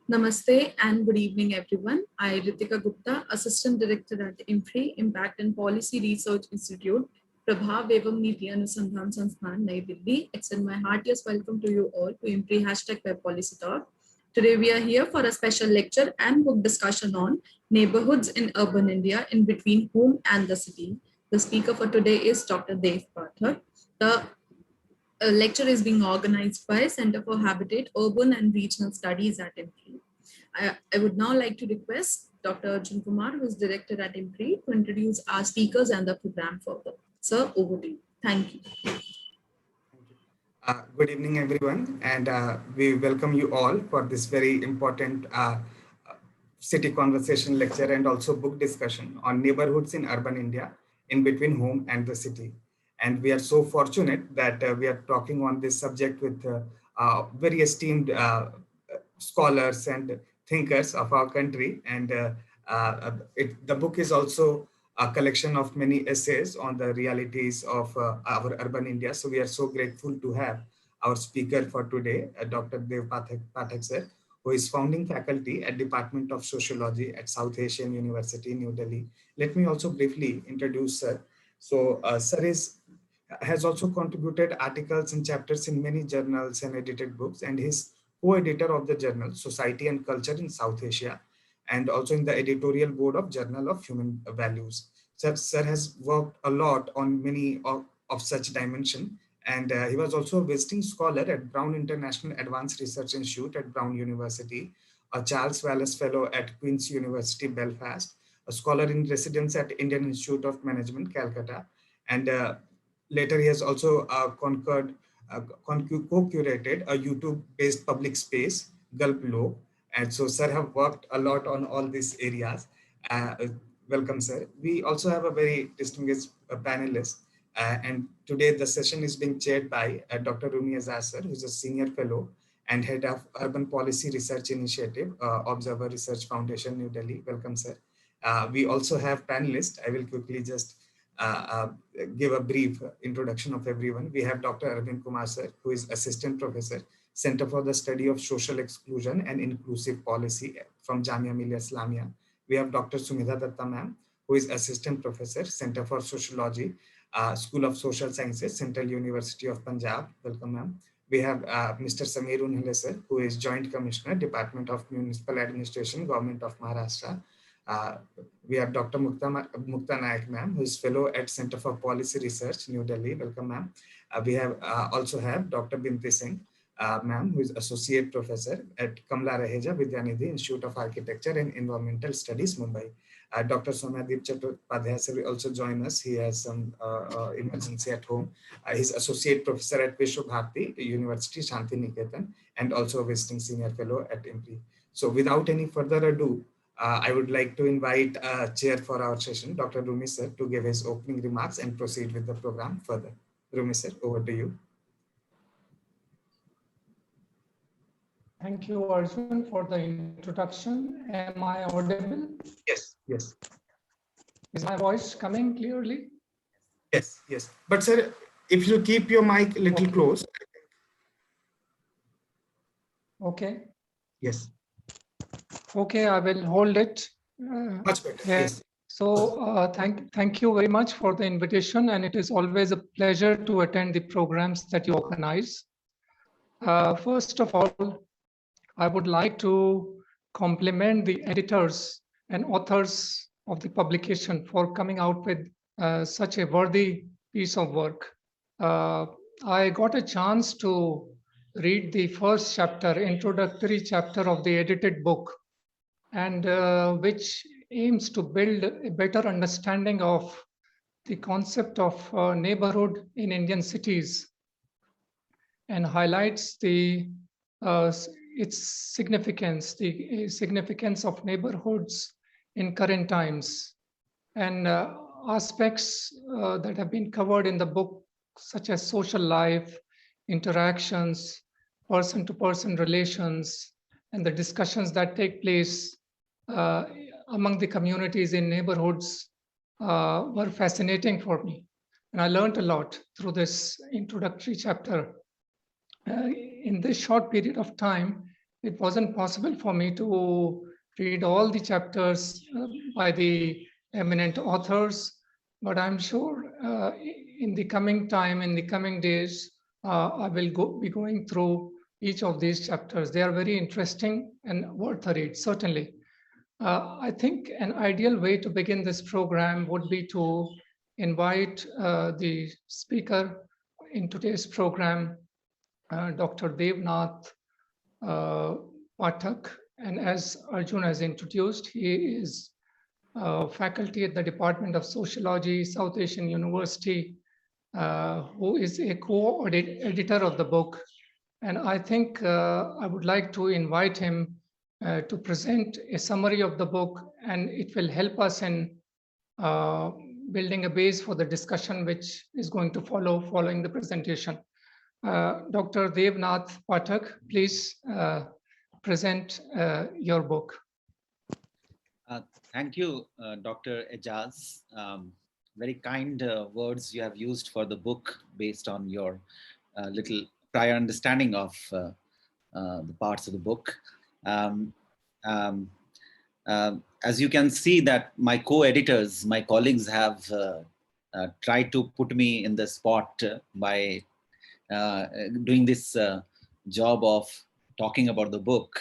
Namaste and good evening, everyone. I, Ritika Gupta, Assistant Director at IMPRI, Impact and Policy Research Institute, Prabhav Evam Niti Anusandhan Sansthan, Nai Delhi, extend my heartiest welcome to you all to IMPRI #Web Policy Talk. Today, we are here for a special lecture and book discussion on neighborhoods in urban India in between home and the city. The speaker for today is Dr. Dev Pathak. The lecture is being organized by Center for Habitat, Urban and Regional Studies at IMPRI. I would now like to request Dr. Arjun Kumar, who is director at IMPRI, to introduce our speakers and the program further. Sir, over to you. Thank you. Good evening, everyone, and we welcome you all for this very important city conversation lecture and also book discussion on neighborhoods in urban India in between home and the city. And we are so fortunate that we are talking on this subject with very esteemed scholars and thinkers of our country. And the book is also a collection of many essays on the realities of our urban India. So we are so grateful to have our speaker for today, Dr. Dev Pathak sir, who is founding faculty at Department of Sociology at South Asian University, New Delhi. Let me also briefly introduce sir. So sir has also contributed articles and chapters in many journals and edited books, and he's co-editor of the journal Society and Culture in South Asia, and also in the editorial board of Journal of Human Values. Sir has worked a lot on many of such dimension, and he was also a visiting scholar at Brown International Advanced Research Institute at Brown University, a Charles Wallace Fellow at Queen's University, Belfast, a scholar in residence at Indian Institute of Management, Calcutta, and later he has also co-curated a YouTube-based public space, Gulp Law. And so sir have worked a lot on all these areas. Welcome, sir. We also have a very distinguished panelist. And today the session is being chaired by Dr. Rumi Aijaz, sir, who's a senior fellow and head of Urban Policy Research Initiative, Observer Research Foundation, New Delhi. Welcome, sir. We also have panelists. I will quickly just give a brief introduction of everyone. We have Dr. Arvind Kumar, sir, who is Assistant Professor, Center for the Study of Social Exclusion and Inclusive Policy from Jamia Millia, Islamia. We have Dr. Sumedha Dutta, ma'am, who is Assistant Professor, Center for Sociology, School of Social Sciences, Central University of Punjab. Welcome, ma'am. We have Mr. Sameer Unhale, sir, who is Joint Commissioner, Department of Municipal Administration, Government of Maharashtra. We have Dr. Mukta Nayak, ma'am, who is fellow at Center for Policy Research, New Delhi. Welcome, ma'am. We have also have Dr. Binti Singh, ma'am, who is associate professor at Kamla Raheja Vidyanidhi Institute of Architecture and Environmental Studies, Mumbai. Dr. Soumyadip Chattopadhyay will also join us. He has some emergency at home. He's associate professor at Vishwa Bharati University, Shanti Niketan, and also a visiting senior fellow at IMPRI. So without any further ado, I would like to invite chair for our session, Dr. Rumi sir, to give his opening remarks and proceed with the program further. Rumi sir, over to you. Thank you, Arjun, for the introduction. Am I audible? Yes, yes. Is my voice coming clearly? Yes, yes. But sir, if you keep your mic a little close. Okay. Yes. Okay, I will hold it. Much better. Yeah. Yes. So thank you very much for the invitation, and it is always a pleasure to attend the programs that you organize. First of all, I would like to compliment the editors and authors of the publication for coming out with such a worthy piece of work. I got a chance to read the first chapter, introductory chapter of the edited book, and which aims to build a better understanding of the concept of neighborhood in Indian cities and highlights its significance, the significance of neighborhoods in current times, and aspects that have been covered in the book, such as social life, interactions, person-to-person relations, and the discussions that take place among the communities in neighborhoods were fascinating for me. And I learned a lot through this introductory chapter. In this short period of time, it wasn't possible for me to read all the chapters by the eminent authors, but I'm sure in the coming time, in the coming days, I will be going through each of these chapters. They are very interesting and worth a read, certainly. I think an ideal way to begin this program would be to invite the speaker in today's program, Dr. Devnath Pathak. And as Arjun has introduced, he is faculty at the Department of Sociology, South Asian University, who is a co-editor of the book. And I think I would like to invite him to present a summary of the book, and it will help us in building a base for the discussion which is going to follow following the presentation. Dr. Devnath Pathak, please present your book. Thank you, Dr. Aijaz. Very kind words you have used for the book based on your little prior understanding of the parts of the book. As you can see that my co-editors, my colleagues have tried to put me in the spot by doing this job of talking about the book,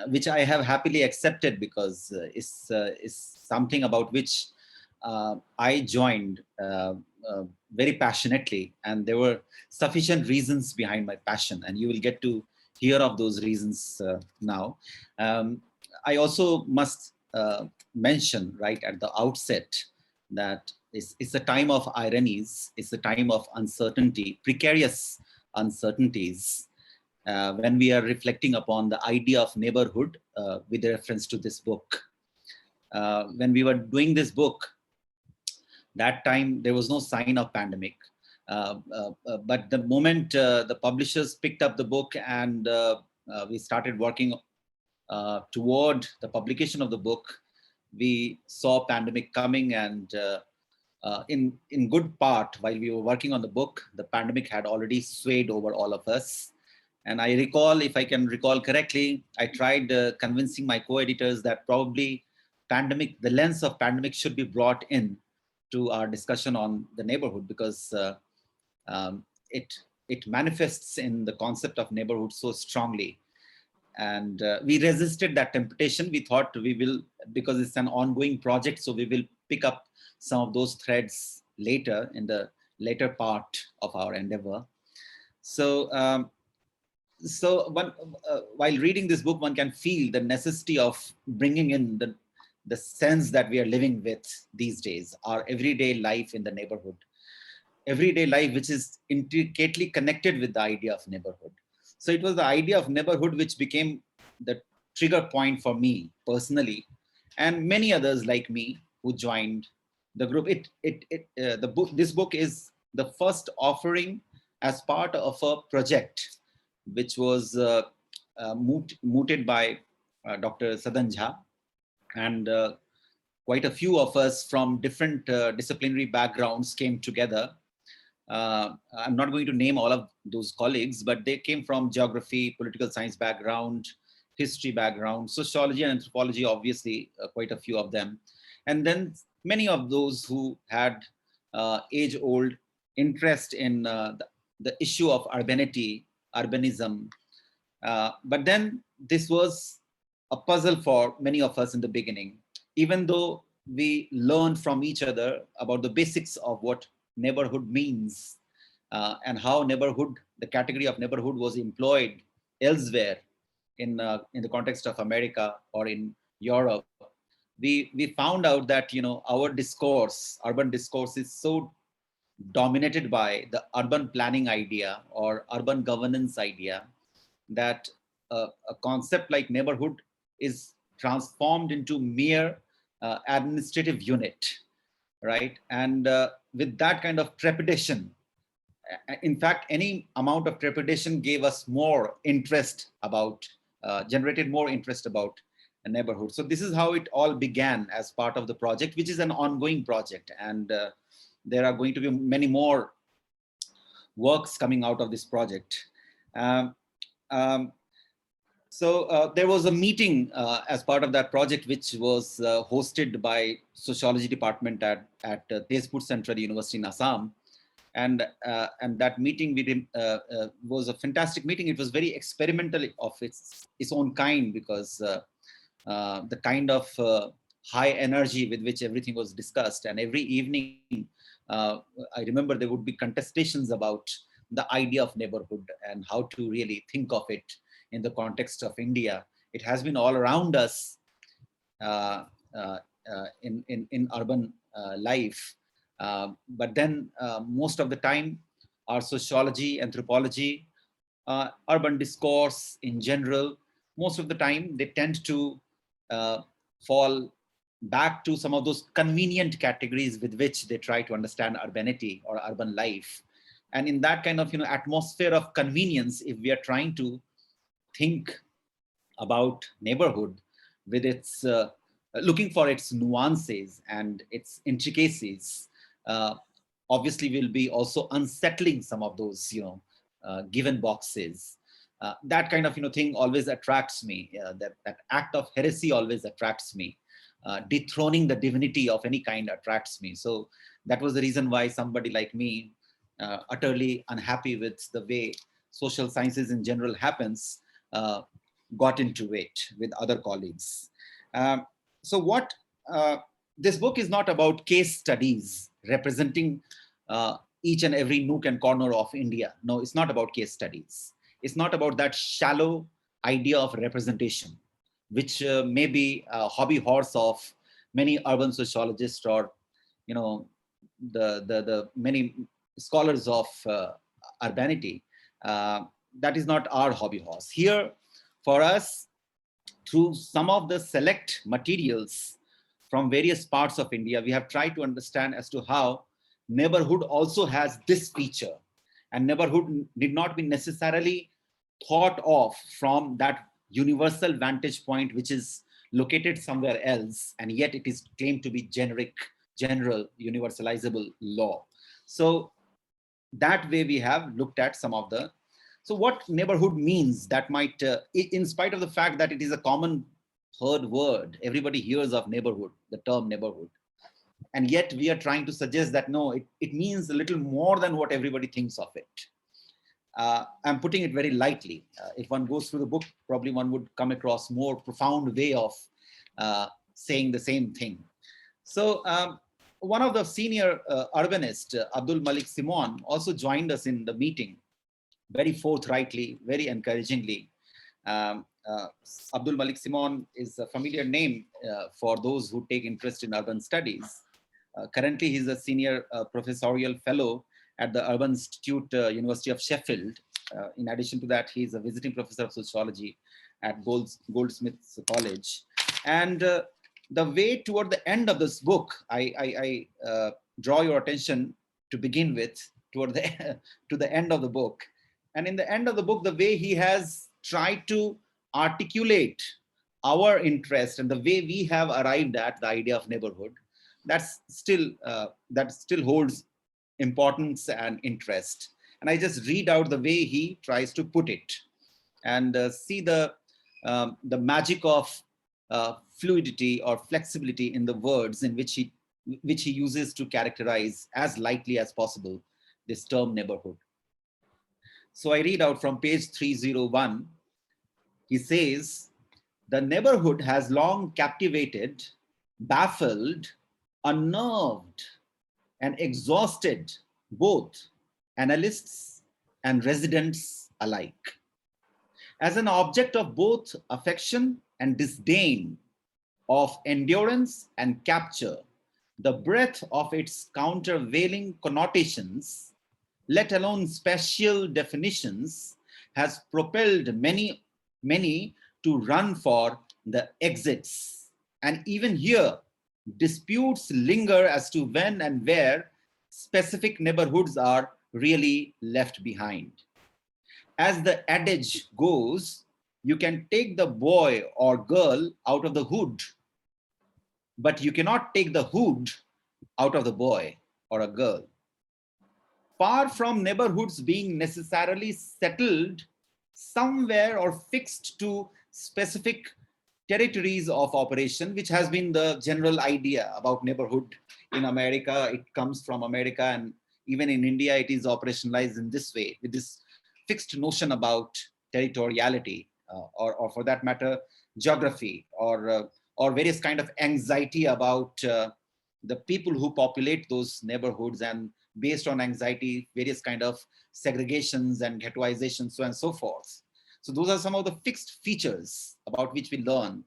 which I have happily accepted because it's something about which I joined very passionately, and there were sufficient reasons behind my passion, and you will get to hear of those reasons now. I also must mention right at the outset that it's a time of ironies, it's a time of uncertainty, precarious uncertainties, when we are reflecting upon the idea of neighborhood with reference to this book. When we were doing this book, that time there was no sign of pandemic. But the moment the publishers picked up the book and we started working toward the publication of the book, we saw pandemic coming, and in good part, while we were working on the book, the pandemic had already swayed over all of us. And I recall, if I can recall correctly, I tried convincing my co-editors that probably the lens of pandemic should be brought in to our discussion on the neighborhood, because it manifests in the concept of neighborhood so strongly. And we resisted that temptation. We thought we will, because it's an ongoing project, so we will pick up some of those threads later in the later part of our endeavor. So, while reading this book, one can feel the necessity of bringing in the sense that we are living with these days, our everyday life in the neighborhood, everyday life which is intricately connected with the idea of neighborhood. So it was the idea of neighborhood which became the trigger point for me personally, and many others like me who joined the group. This book is the first offering as part of a project which was mooted by Dr. Sadanja, and quite a few of us from different disciplinary backgrounds came together. I'm not going to name all of those colleagues, but they came from geography, political science background, history background, sociology and anthropology, obviously, quite a few of them. And then many of those who had age-old interest in the issue of urbanism. But then this was a puzzle for many of us in the beginning, even though we learned from each other about the basics of what neighborhood means and how the category of neighborhood was employed elsewhere in the context of America or in Europe. We found out that, our discourse, urban discourse, is so dominated by the urban planning idea or urban governance idea that a concept like neighborhood is transformed into mere administrative unit, right? And with that kind of trepidation, in fact, any amount of trepidation gave us more interest about, generated more interest about a neighborhood. So this is how it all began as part of the project, which is an ongoing project. And there are going to be many more works coming out of this project. So there was a meeting as part of that project, which was hosted by Sociology department at Tezpur Central University in Assam. And that meeting was a fantastic meeting. It was very experimental of its own kind, because the kind of high energy with which everything was discussed. And every evening, I remember there would be contestations about the idea of neighborhood and how to really think of it in the context of India. It has been all around us in urban life. But then most of the time, our sociology, anthropology, urban discourse in general, most of the time they tend to fall back to some of those convenient categories with which they try to understand urbanity or urban life. And in that kind of atmosphere of convenience, if we are trying to think about neighborhood with its looking for its nuances and its intricacies, obviously we'll be also unsettling some of those given boxes. That kind of thing always attracts me. That act of heresy always attracts me. Dethroning the divinity of any kind attracts me. So that was the reason why somebody like me, utterly unhappy with the way social sciences in general happens, got into it with other colleagues. So what this book is not about case studies representing each and every nook and corner of India. No, it's not about case studies. It's not about that shallow idea of representation, which may be a hobby horse of many urban sociologists, or the many scholars of urbanity. That is not our hobby horse. Here, for us, through some of the select materials from various parts of India, we have tried to understand as to how neighborhood also has this feature, and neighborhood need not be necessarily thought of from that universal vantage point which is located somewhere else, and yet it is claimed to be generic, general, universalizable law. So that way we have looked at some of the, so what neighborhood means, that might, in spite of the fact that it is a common heard word, everybody hears of neighborhood, the term neighborhood. And yet we are trying to suggest that no, it means a little more than what everybody thinks of it. I'm putting it very lightly. If one goes through the book, probably one would come across more profound way of saying the same thing. So one of the senior urbanists, Abdul Malik Simon, also joined us in the meeting, very forthrightly, very encouragingly. Abdul Malik Simon is a familiar name for those who take interest in urban studies. Currently, he's a senior professorial fellow at the Urban Institute, University of Sheffield. In addition to that, he's a visiting professor of sociology at Goldsmiths College. And the way toward the end of this book, I draw your attention to begin with toward the to the end of the book. And in the end of the book, the way he has tried to articulate our interest and the way we have arrived at the idea of neighborhood, that still holds importance and interest. And I just read out the way he tries to put it, and see the magic of fluidity or flexibility in the words in which he uses to characterize as lightly as possible this term neighborhood. So I read out from page 301. He says, "The neighborhood has long captivated, baffled, unnerved, and exhausted both analysts and residents alike. As an object of both affection and disdain, of endurance and capture, the breadth of its countervailing connotations, let alone special definitions, has propelled many to run for the exits. And even here, disputes linger as to when and where specific neighborhoods are really left behind. As the adage goes, you can take the boy or girl out of the hood, but you cannot take the hood out of the boy or a girl. Far from neighborhoods being necessarily settled somewhere or fixed to specific territories of operation, which has been the general idea about neighborhood in America. It comes from America, and even in India, it is operationalized in this way, with this fixed notion about territoriality, or for that matter, geography, or various kind of anxiety about the people who populate those neighborhoods, and based on anxiety, various kind of segregations and ghettoization, so on and so forth. So those are some of the fixed features about which we learn.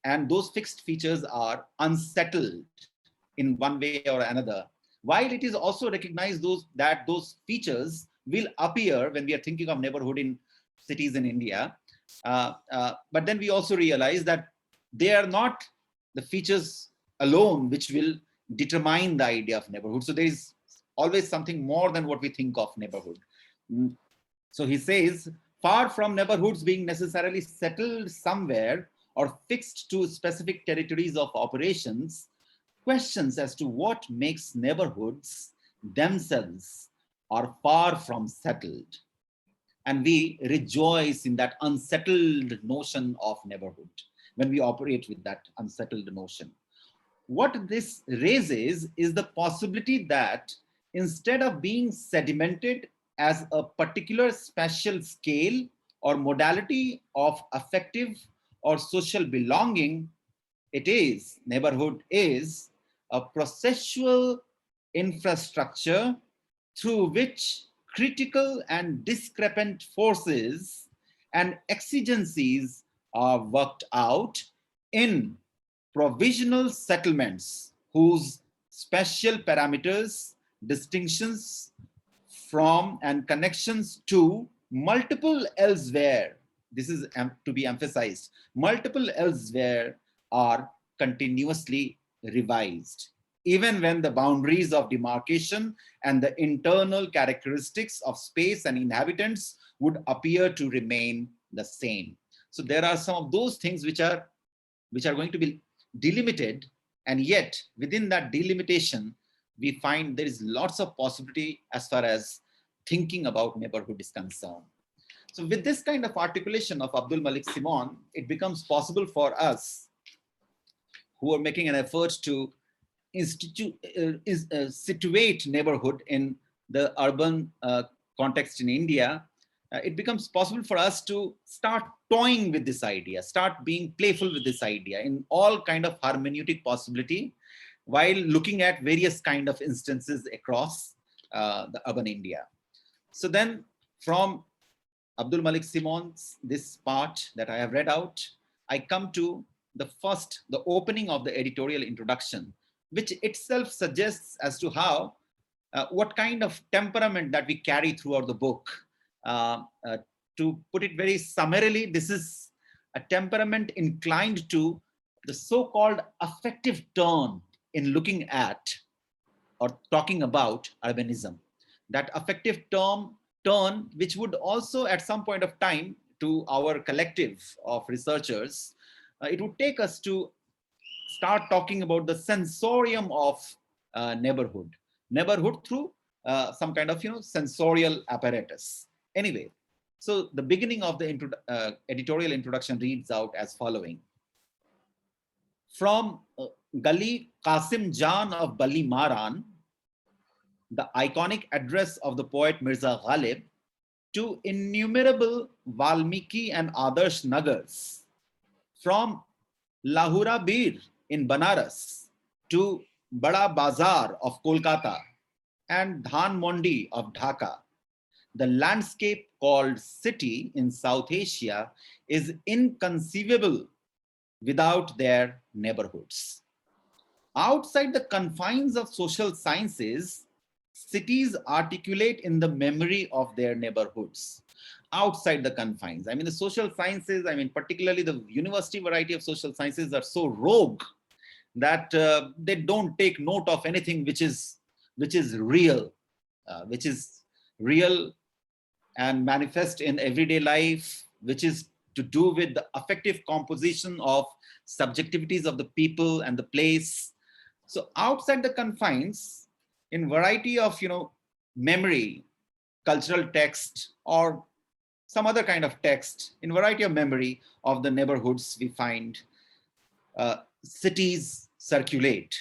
And those fixed features are unsettled in one way or another. While it is also recognized that those features will appear when we are thinking of neighborhood in cities in India. But then we also realize that they are not the features alone which will determine the idea of neighborhood. So there is always something more than what we think of neighborhood. So he says, far from neighborhoods being necessarily settled somewhere or fixed to specific territories of operations, questions as to what makes neighborhoods themselves are far from settled. And we rejoice in that unsettled notion of neighborhood when we operate with that unsettled notion. What this raises is the possibility that instead of being sedimented as a particular spatial scale or modality of affective or social belonging, neighborhood is a processual infrastructure through which critical and discrepant forces and exigencies are worked out in provisional settlements whose spatial parameters, distinctions from and connections to multiple elsewhere, this is to be emphasized, multiple elsewhere are continuously revised, even when the boundaries of demarcation and the internal characteristics of space and inhabitants would appear to remain the same. So there are some of those things which are going to be delimited, and yet within that delimitation, we find there is lots of possibility as far as thinking about neighborhood is concerned. So with this kind of articulation of Abdul Malik Simon, it becomes possible for us who are making an effort to situate neighborhood in the urban context in India, it becomes possible for us to start toying with this idea, start being playful with this idea in all kind of hermeneutic possibility, while looking at various kind of instances across the urban India. So then from Abdul Malik Simon's this part that I have read out, I come to the opening of the editorial introduction, which itself suggests as to how, what kind of temperament that we carry throughout the book. To put it very summarily, this is a temperament inclined to the so-called affective turn in looking at or talking about urbanism. That affective turn, which would also at some point of time to our collective of researchers, it would take us to start talking about the sensorium of neighborhood through some kind of sensorial apparatus. Anyway, so the beginning of the editorial introduction reads out as following. From Gali Qasim Jan of Bali Maran, the iconic address of the poet Mirza Ghalib, to innumerable Valmiki and Adarsh Nagars, from Lahura Bir in Banaras to Bada Bazar of Kolkata and Dhan Mondi of Dhaka, the landscape called city in South Asia is inconceivable without their neighborhoods. Outside the confines of social sciences, cities articulate in the memory of their neighborhoods. Outside the confines, I mean the social sciences, I mean particularly the university variety of social sciences are so rogue that they don't take note of anything which is real, and manifest in everyday life, which is to do with the affective composition of subjectivities of the people and the place. So outside the confines, in variety of memory, cultural text, or some other kind of text, in variety of memory of the neighborhoods we find. Cities circulate.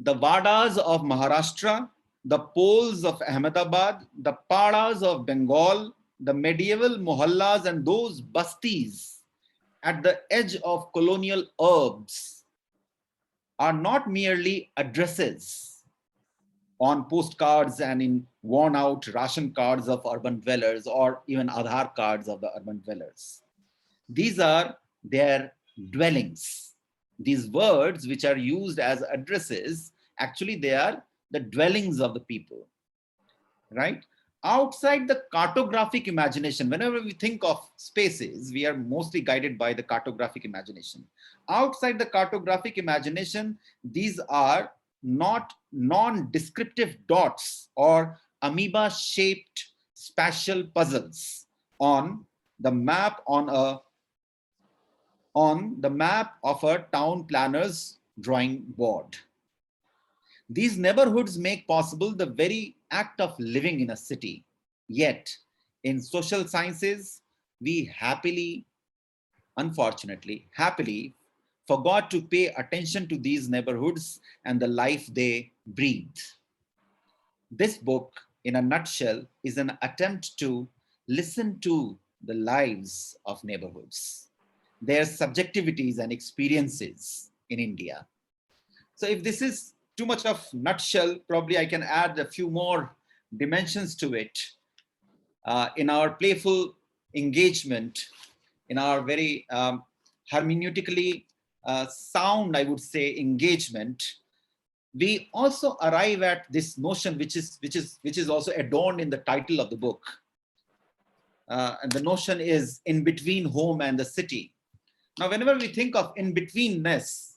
The Vadas of Maharashtra, the Poles of Ahmedabad, the Padas of Bengal, the medieval mohallas and those bastis at the edge of colonial urbs are not merely addresses on postcards and in worn out ration cards of urban dwellers or even Aadhaar cards of the urban dwellers. These are their dwellings. These words which are used as addresses, actually they are the dwellings of the people, right? Outside the cartographic imagination, whenever we think of spaces, we are mostly guided by the cartographic imagination. Outside the cartographic imagination, these are not non-descriptive dots or amoeba-shaped spatial puzzles on the map of a town planner's drawing board. These neighborhoods make possible the very act of living in a city. Yet, in social sciences, we happily, unfortunately, happily forgot to pay attention to these neighborhoods and the life they breathe. This book, in a nutshell, is an attempt to listen to the lives of neighborhoods, their subjectivities and experiences in India. So if this is too much of nutshell, probably I can add a few more dimensions to it. In our playful engagement, in our very hermeneutically sound, I would say, engagement, we also arrive at this notion which is also adorned in the title of the book. And the notion is in between home and the city. Now, whenever we think of in-betweenness,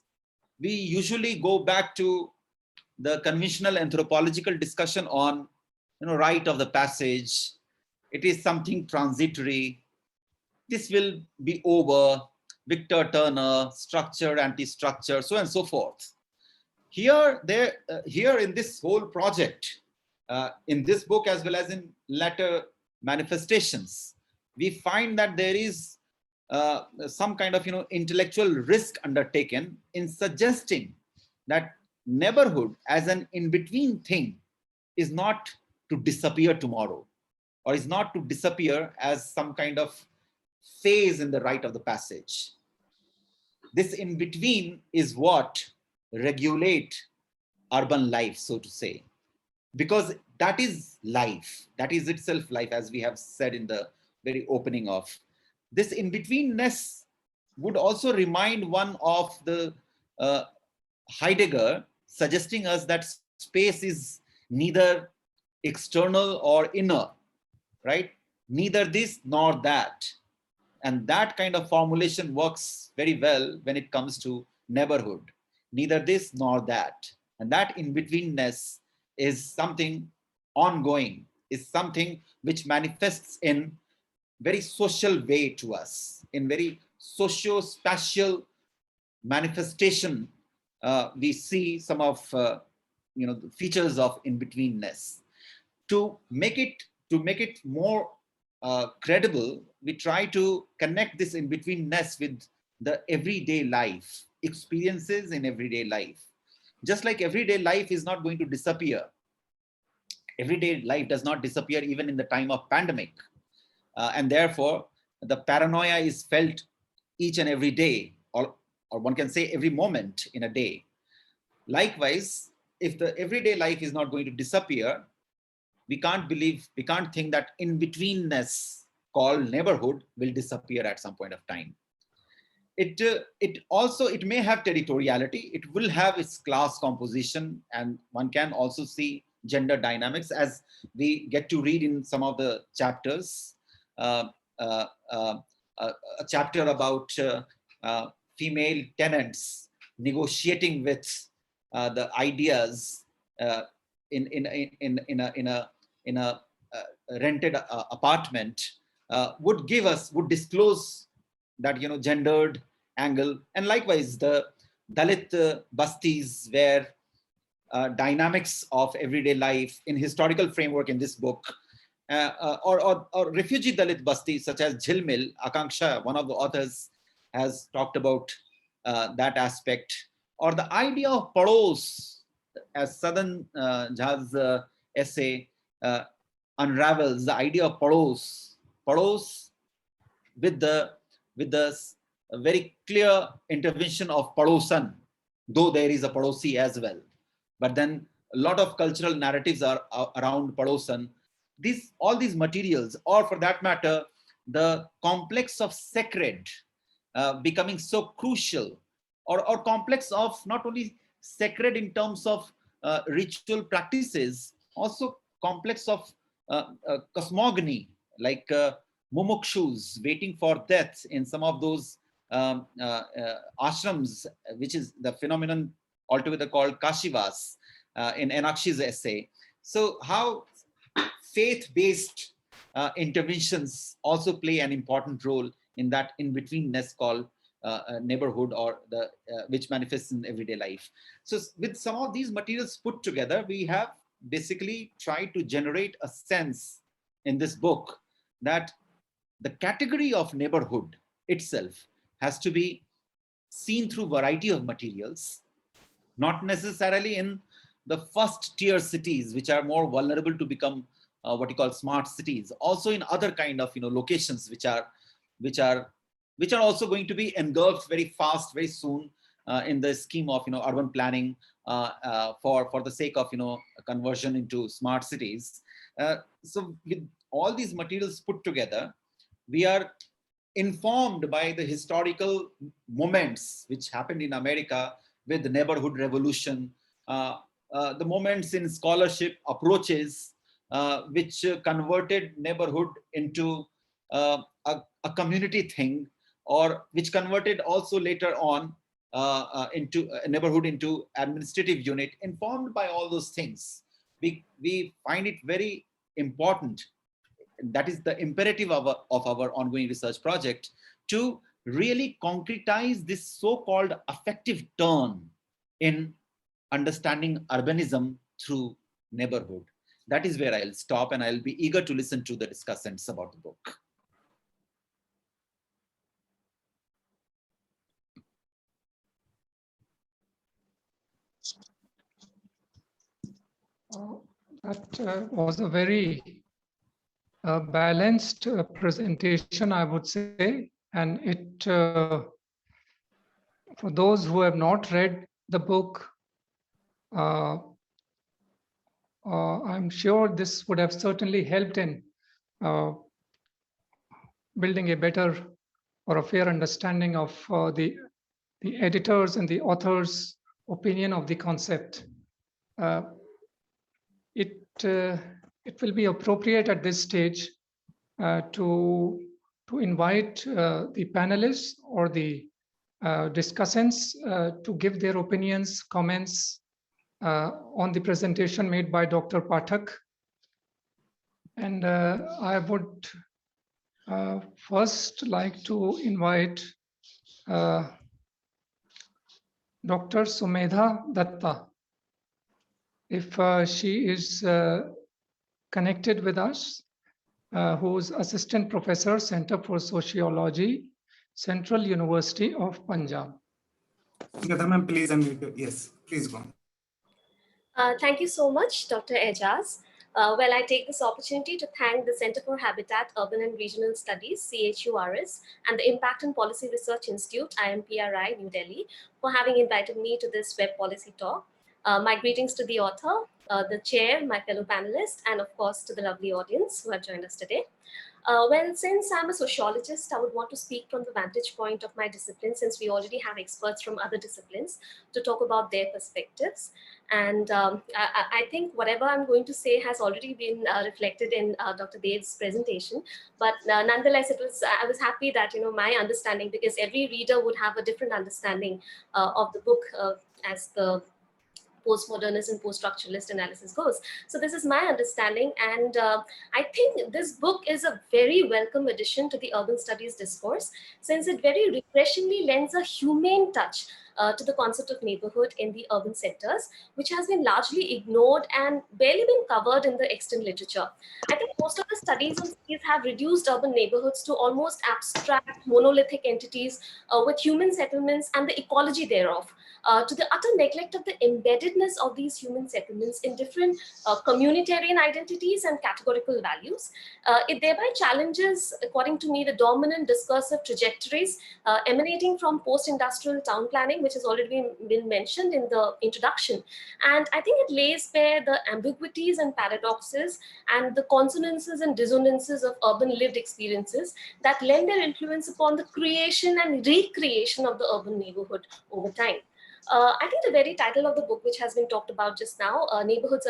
we usually go back to the conventional anthropological discussion on, rite of the passage. It is something transitory. This will be over. Victor Turner, structure, anti-structure, so on and so forth. Here in this whole project, in this book as well as in latter manifestations, we find that there is some kind of intellectual risk undertaken in suggesting that neighborhood as an in-between thing is not to disappear tomorrow, or is not to disappear as some kind of phase in the rite of the passage. This in-between is what regulate urban life, so to say, because that is life, that is itself life, as we have said in the very opening of. This in-betweenness would also remind one of the Heidegger suggesting us that space is neither external or inner, right? Neither this nor that. And that kind of formulation works very well when it comes to neighborhood. Neither this nor that. And that in-betweenness is something ongoing, is something which manifests in very social way to us, in very socio-spatial manifestation. We see some of the features of in-betweenness. To make it more credible, we try to connect this in-betweenness with the everyday life, experiences in everyday life. Just like everyday life is not going to disappear. Everyday life does not disappear even in the time of pandemic. And therefore, the paranoia is felt each and every day, or one can say every moment in a day. Likewise, if the everyday life is not going to disappear, we can't think that in-betweenness called neighborhood will disappear at some point of time. It may have territoriality, it will have its class composition, and one can also see gender dynamics as we get to read in some of the chapters. A chapter about female tenants negotiating with the Aijaz in a rented apartment would disclose that gendered angle. And likewise, the Dalit bastis, where dynamics of everyday life in historical framework in this book, or refugee Dalit bastis such as Jhilmil. Akanksha, one of the authors, has talked about that aspect, or the idea of pados, as Southern Jha's essay unravels the idea of pados with the very clear intervention of padosan, though there is a padosi as well. But then a lot of cultural narratives are around padosan. All these materials, or for that matter, the complex of sacred becoming so crucial, or complex of not only sacred in terms of ritual practices, also complex of cosmogony, like mumukshus waiting for death in some of those ashrams, which is the phenomenon altogether called kashivas in Enakshi's essay. So how faith-based interventions also play an important role in that in-betweenness called neighborhood, or the which manifests in everyday life. So with some of these materials put together, we have basically tried to generate a sense in this book that the category of neighborhood itself has to be seen through variety of materials, not necessarily in the first tier cities, which are more vulnerable to become what you call smart cities, also in other kind of locations which are also going to be engulfed very fast, very soon in the scheme of urban planning for the sake of conversion into smart cities. So with all these materials put together, we are informed by the historical moments which happened in America with the neighborhood revolution, the moments in scholarship approaches which converted neighborhood into a community thing, or which converted also later on into a neighborhood into administrative unit. Informed by all those things, we find it very important, that is the imperative of our ongoing research project, to really concretize this so-called affective turn in understanding urbanism through neighborhood. That is where I'll stop, and I'll be eager to listen to the discussants about the book. That was a very balanced presentation, I would say, and it for those who have not read the book, I'm sure this would have certainly helped in building a better or a fair understanding of the editors and the authors' opinion of the concept. It will be appropriate at this stage to invite the panelists or the discussants to give their opinions, comments on the presentation made by Dr. Pathak. And I would first like to invite Dr. Sumedha Dutta, if she is connected with us, who's Assistant Professor, Center for Sociology, Central University of Punjab. Ma'am, please unmute. Yes, please go on. Thank you so much, Dr. Aijaz. Well, I take this opportunity to thank the Center for Habitat, Urban and Regional Studies, CHURS, and the Impact and Policy Research Institute, IMPRI, New Delhi, for having invited me to this web policy talk. My greetings to the author, the chair, my fellow panelists, and of course to the lovely audience who have joined us today. Well, since I'm a sociologist, I would want to speak from the vantage point of my discipline, since we already have experts from other disciplines to talk about their perspectives. And I think whatever I'm going to say has already been reflected in Dr. Dev's presentation. But nonetheless, I was happy that my understanding, because every reader would have a different understanding of the book as the postmodernist and post-structuralist analysis goes. So this is my understanding, and I think this book is a very welcome addition to the urban studies discourse, since it very refreshingly lends a humane touch to the concept of neighborhood in the urban centers, which has been largely ignored and barely been covered in the extant literature. I think most of the studies on cities have reduced urban neighborhoods to almost abstract, monolithic entities with human settlements and the ecology thereof, to the utter neglect of the embeddedness of these human settlements in different communitarian identities and categorical values. It thereby challenges, according to me, the dominant discursive trajectories emanating from post-industrial town planning, which has already been mentioned in the introduction. And I think it lays bare the ambiguities and paradoxes and the consonances and dissonances of urban lived experiences that lend their influence upon the creation and recreation of the urban neighborhood over time. I think the very title of the book, which has been talked about just now, Neighborhoods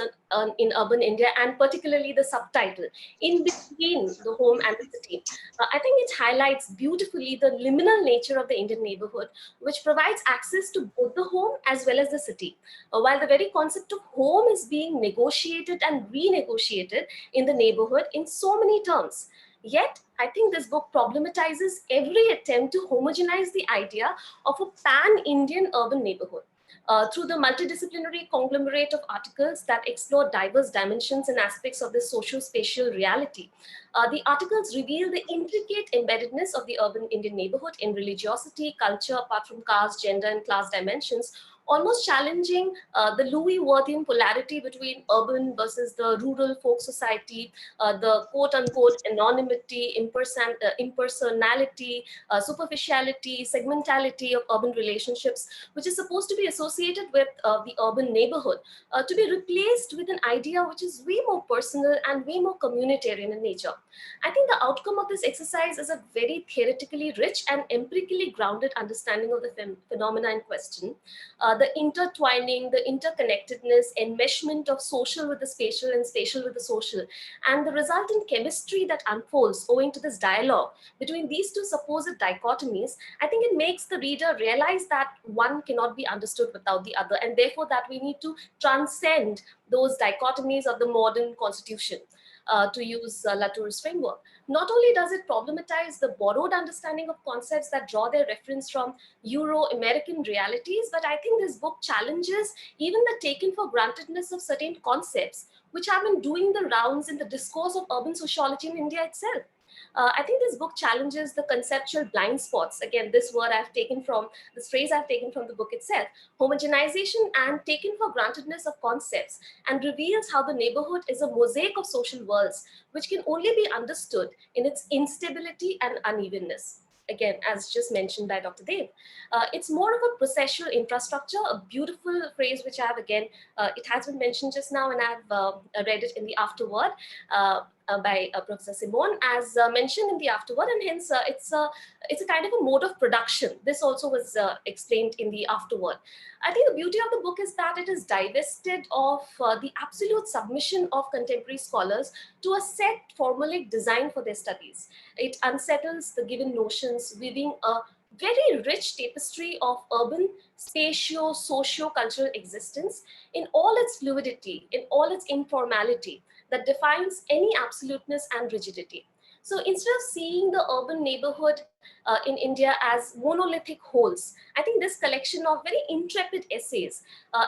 in Urban India, and particularly the subtitle, In Between the Home and the City, I think it highlights beautifully the liminal nature of the Indian neighborhood, which provides access to both the home as well as the city. While the very concept of home is being negotiated and renegotiated in the neighborhood in so many terms. Yet, I think this book problematizes every attempt to homogenize the idea of a pan-Indian urban neighborhood. Through the multidisciplinary conglomerate of articles that explore diverse dimensions and aspects of this socio-spatial reality. The articles reveal the intricate embeddedness of the urban Indian neighborhood in religiosity, culture, apart from caste, gender, and class dimensions, almost challenging the Louis-Worthian polarity between urban versus the rural folk society, the quote-unquote anonymity, impersonality, superficiality, segmentality of urban relationships, which is supposed to be associated with the urban neighborhood, to be replaced with an idea which is way more personal and way more communitarian in nature. I think the outcome of this exercise is a very theoretically rich and empirically grounded understanding of the phenomena in question. The intertwining, the interconnectedness, enmeshment of social with the spatial and spatial with the social, and the resultant chemistry that unfolds owing to this dialogue between these two supposed dichotomies, I think it makes the reader realize that one cannot be understood without the other, and therefore that we need to transcend those dichotomies of the modern constitution. To use Latour's framework. Not only does it problematize the borrowed understanding of concepts that draw their reference from Euro-American realities, but I think this book challenges even the taken for grantedness of certain concepts, which have been doing the rounds in the discourse of urban sociology in India itself. I think this book challenges the conceptual blind spots. Again, this phrase I've taken from the book itself, homogenization and taken for grantedness of concepts, and reveals how the neighborhood is a mosaic of social worlds, which can only be understood in its instability and unevenness. Again, as just mentioned by Dr. Dev. It's more of a processual infrastructure, a beautiful phrase which I have again, it has been mentioned just now and I've read it in the afterword. By Professor Simon, as mentioned in the afterword, and hence it's a kind of a mode of production. This also was explained in the afterword. I think the beauty of the book is that it is divested of the absolute submission of contemporary scholars to a set formulaic design for their studies. It unsettles the given notions, weaving a very rich tapestry of urban, spatio, socio-cultural existence in all its fluidity, in all its informality, that defines any absoluteness and rigidity. So instead of seeing the urban neighborhood in India as monolithic wholes, I think this collection of very intrepid essays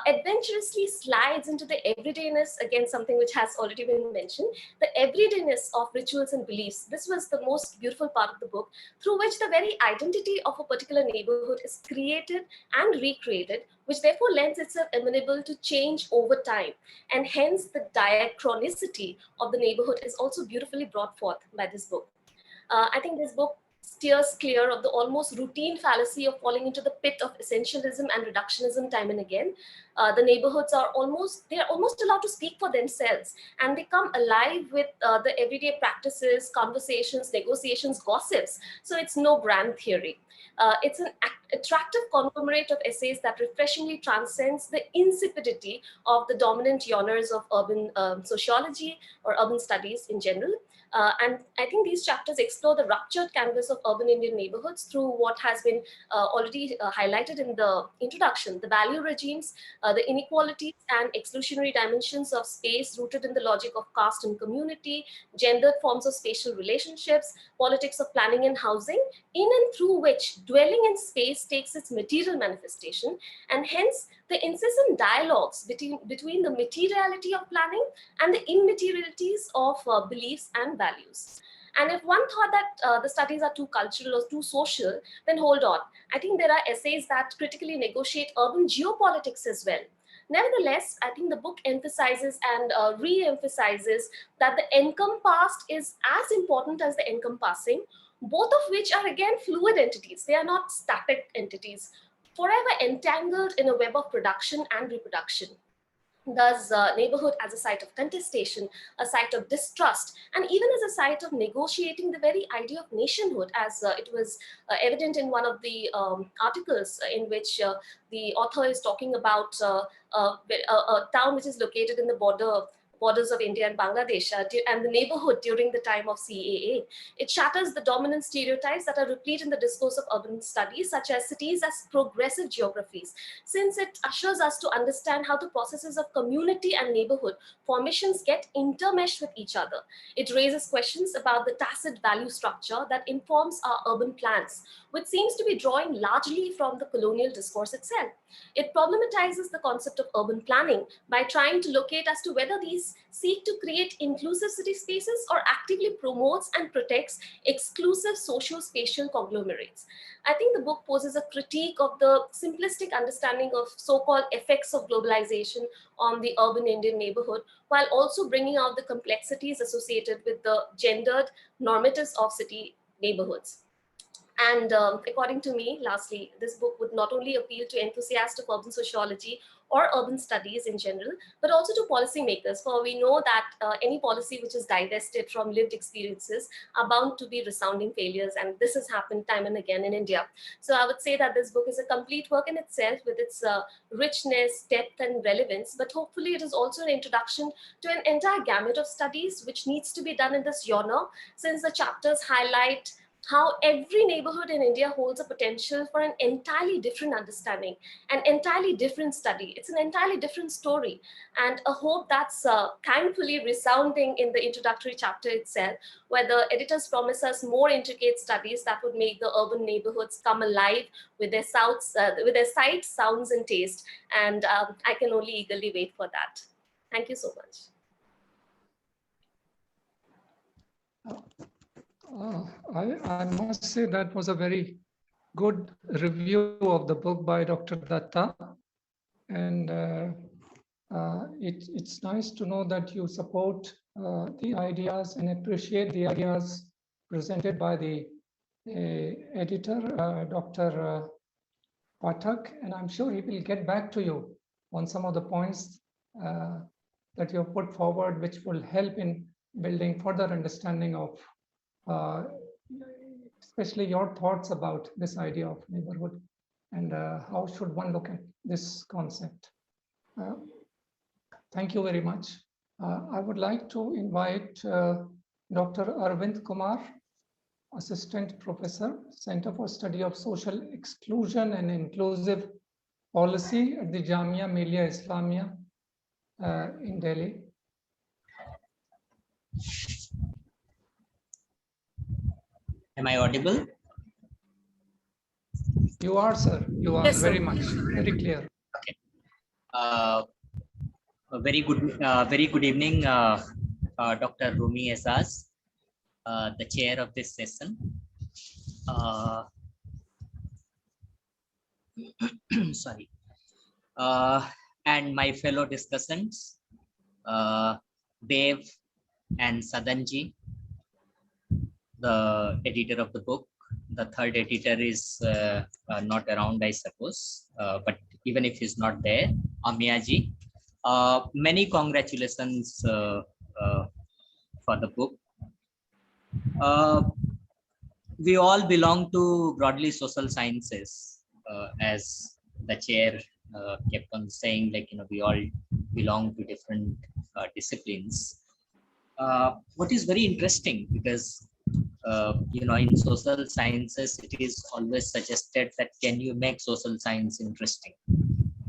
adventurously slides into the everydayness, again, something which has already been mentioned, the everydayness of rituals and beliefs. This was the most beautiful part of the book, through which the very identity of a particular neighborhood is created and recreated, which therefore lends itself amenable to change over time. And hence the diachronicity of the neighborhood is also beautifully brought forth by this book. I think this book steers clear of the almost routine fallacy of falling into the pit of essentialism and reductionism time and again. The neighborhoods are almost allowed to speak for themselves, and they come alive with the everyday practices, conversations, negotiations, gossips. So it's no grand theory. It's an attractive conglomerate of essays that refreshingly transcends the insipidity of the dominant genres of urban sociology or urban studies in general. And I think these chapters explore the ruptured canvas of urban Indian neighborhoods through what has been already highlighted in the introduction, the value regimes, the inequalities and exclusionary dimensions of space rooted in the logic of caste and community, gendered forms of spatial relationships, politics of planning and housing, in and through which dwelling in space takes its material manifestation, and hence the incessant dialogues between the materiality of planning and the immaterialities of beliefs and values. And if one thought that the studies are too cultural or too social, then hold on. I think there are essays that critically negotiate urban geopolitics as well. Nevertheless, I think the book emphasizes and re-emphasizes that the encompassed is as important as the encompassing, both of which are again fluid entities. They are not static entities, forever entangled in a web of production and reproduction. Thus, neighborhood as a site of contestation, a site of distrust, and even as a site of negotiating the very idea of nationhood, as it was evident in one of the articles in which the author is talking about a town which is located in the borders of India and Bangladesh and the neighborhood during the time of CAA. It shatters the dominant stereotypes that are replete in the discourse of urban studies, such as cities as progressive geographies, since it ushers us to understand how the processes of community and neighborhood formations get intermeshed with each other. It raises questions about the tacit value structure that informs our urban plans, which seems to be drawing largely from the colonial discourse itself. It problematizes the concept of urban planning by trying to locate as to whether these seek to create inclusive city spaces or actively promotes and protects exclusive socio-spatial conglomerates. I think the book poses a critique of the simplistic understanding of so-called effects of globalization on the urban Indian neighborhood, while also bringing out the complexities associated with the gendered normatives of city neighborhoods. And according to me, lastly, this book would not only appeal to enthusiasts of urban sociology or urban studies in general, but also to policymakers, for we know that any policy which is divested from lived experiences are bound to be resounding failures, and this has happened time and again in India. So I would say that this book is a complete work in itself with its richness, depth, and relevance, but hopefully it is also an introduction to an entire gamut of studies which needs to be done in this genre, since the chapters highlight how every neighborhood in India holds a potential for an entirely different understanding, an entirely different study. It's an entirely different story, and a hope that's thankfully resounding in the introductory chapter itself, where the editors promise us more intricate studies that would make the urban neighborhoods come alive with their sights, sounds, and taste. And I can only eagerly wait for that. Thank you so much. I must say that was a very good review of the book by Dr. Dutta. And it's nice to know that you support the ideas and appreciate the ideas presented by the editor, Dr. Pathak. And I'm sure he will get back to you on some of the points that you have put forward, which will help in building further understanding of especially your thoughts about this idea of neighborhood and how should one look at this concept. Thank you very much. I would like to invite Dr. Arvind Kumar, Assistant Professor, Center for Study of Social Exclusion and Inclusive Policy at the Jamia Millia Islamia in Delhi. Am I audible? You are, sir. You are. Yes, very much, very clear. Okay. A very good evening, Dr. Rumi Aijaz, the chair of this session. Sorry. And my fellow discussants, Dev and Sadanji, the editor of the book. The third editor is not around, I suppose, but even if he's not there, Amiyaji, many congratulations for the book. We all belong to broadly social sciences, as the chair kept on saying, like, we all belong to different disciplines. what is very interesting, because in social sciences, it is always suggested that can you make social science interesting?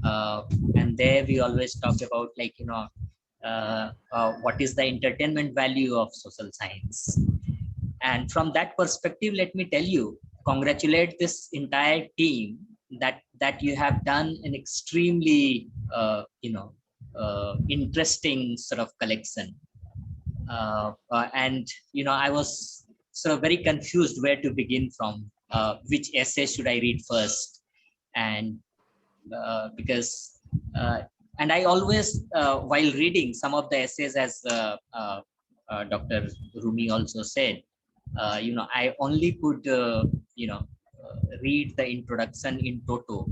And there we always talk about what is the entertainment value of social science. And from that perspective, let me tell you, congratulate this entire team that you have done an extremely interesting sort of collection. And I was sort of very confused where to begin from, which essay should I read first, and because and I always while reading some of the essays, as Dr. Rumi also said, I only could read the introduction in toto,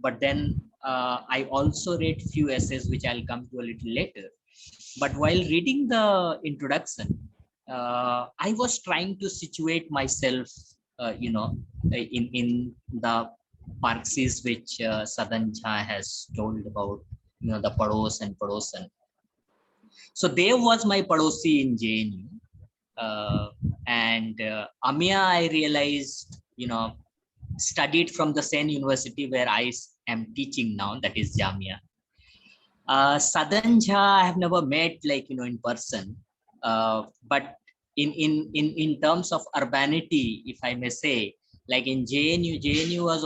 but then I also read few essays which I'll come to a little later. But while reading the introduction, I was trying to situate myself, in the parxis which Sadan Jha has told about, the pados and padosan. So there was my padosi in JNU, and Amia, I realized, studied from the same university where I am teaching now, that is Jamia. Sadan Jha I have never met in person, but in terms of urbanity, if I may say, like in JNU was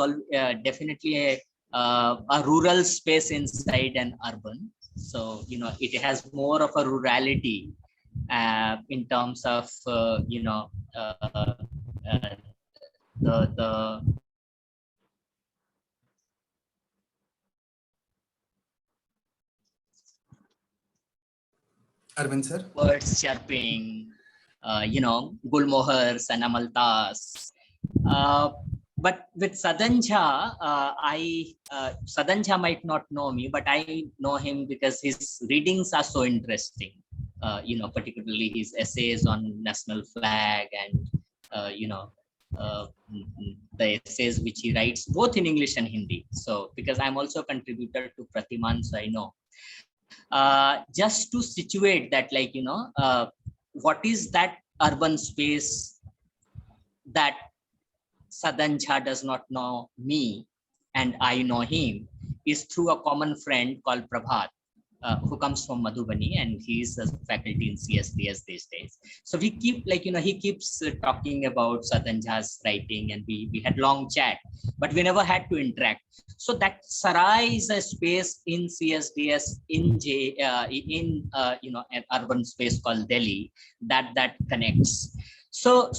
definitely a rural space inside an urban. So it has more of a rurality in terms of the Arvind sir, birds chirping, gulmohars and amaltas. But with Sadan Jha, Sadan Jha might not know me, but I know him because his readings are so interesting. Particularly his essays on national flag and the essays which he writes both in English and Hindi. So because I'm also a contributor to Pratiman, so I know. Just to situate that, what is that urban space that Sadan Jha does not know me and I know him, is through a common friend called Prabhat, who comes from Madhubani, and he is a faculty in CSDS these days. So we keep he keeps talking about Sadan Jha's writing, and we had long chat, but we never had to interact. So that Sarai is a space in CSDS in an urban space called Delhi that connects. So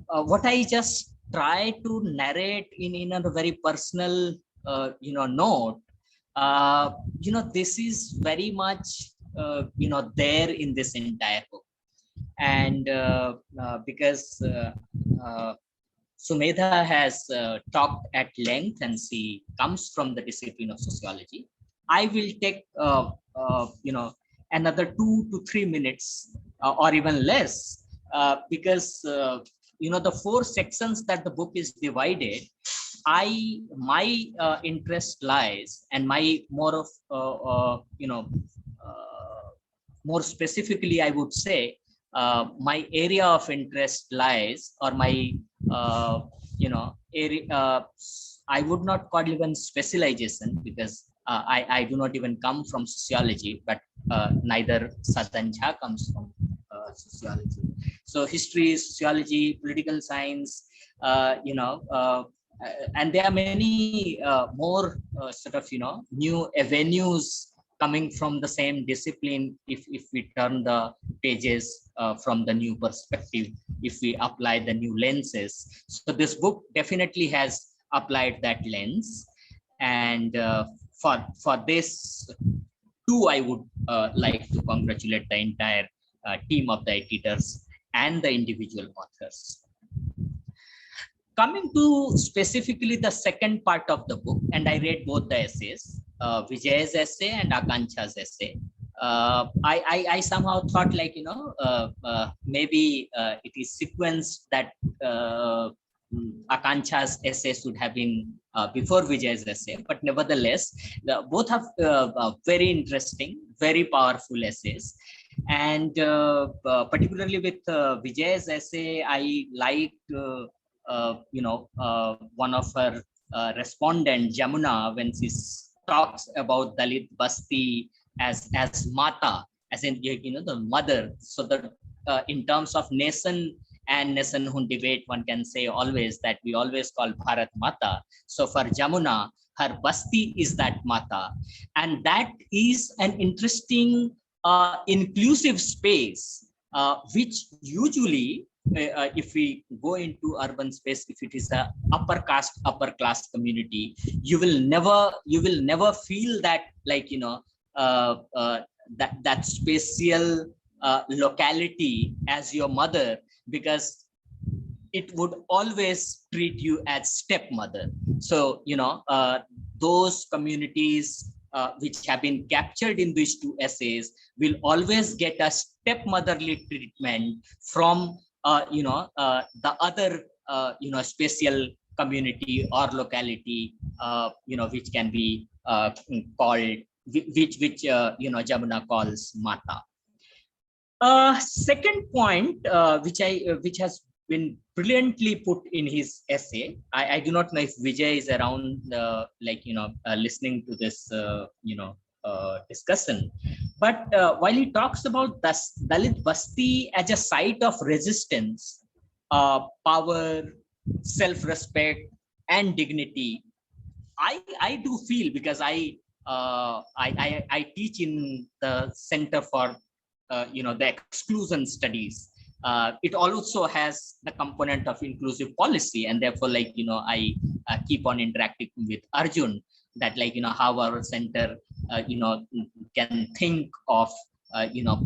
what I just try to narrate in a very personal note, this is very much there in this entire book. And because Sumedha has talked at length, and she comes from the discipline of sociology, I will take another 2 to 3 minutes or even less, because the 4 sections that the book is divided, my interest lies, and my more of more specifically, I would say, my area of interest lies, or my area. I would not call even specialization, because I do not even come from sociology, but neither Sadan Jha comes from sociology. So history, sociology, political science, and there are many more sort of new avenues coming from the same discipline, if we turn the pages from the new perspective, if we apply the new lenses. So this book definitely has applied that lens, and for this too, I would like to congratulate the entire team of the editors and the individual authors. Coming to specifically the second part of the book, and I read both the essays, Vijay's essay and Akanksha's essay. I somehow thought maybe it is sequenced that Akanksha's essay should have been before Vijay's essay, but nevertheless, both have very interesting, very powerful essays. And particularly with Vijay's essay, I liked, one of her respondent, Jamuna, when she talks about Dalit Basti as Mata, as in, the mother. So that in terms of nation and nationhood debate, one can say always that we always call Bharat Mata. So for Jamuna, her Basti is that Mata. And that is an interesting inclusive space, which usually, if we go into urban space, if it is a upper caste, upper class community, you will never feel that, like, that spatial locality as your mother, because it would always treat you as stepmother. So, those communities which have been captured in these two essays will always get a stepmotherly treatment from, the other, spatial community or locality, which can be called, which Jamuna calls Mata. Second point, which has been brilliantly put in his essay. I do not know if Vijay is around, listening to this, discussion. But while he talks about Dalit Basti as a site of resistance, power, self-respect, and dignity, I do feel, because I teach in the Center for the Exclusion Studies. It also has the component of inclusive policy, and therefore, I keep on interacting with Arjun, that how our center can think of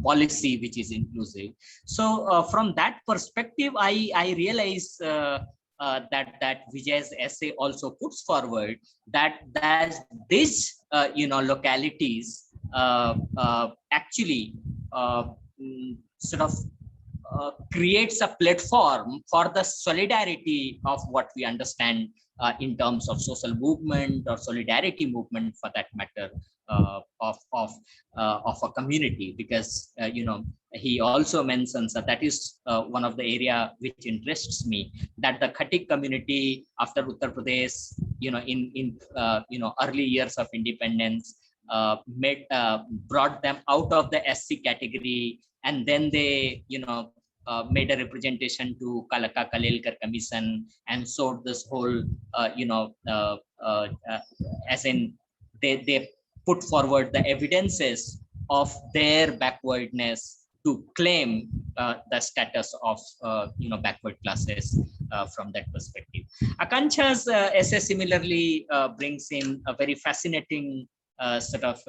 policy which is inclusive. So from that perspective, I realize that Vijay's essay also puts forward that these localities actually sort of creates a platform for the solidarity of what we understand in terms of social movement or solidarity movement, for that matter, of a community. Because he also mentions that is one of the area which interests me, that the Khatik community after Uttar Pradesh, in early years of independence, brought them out of the SC category, and then they made a representation to Kalaka Kalelkar Commission, and showed this whole as in they put forward the evidences of their backwardness to claim the status of backward classes from that perspective. Akanksha's essay similarly brings in a very fascinating sort of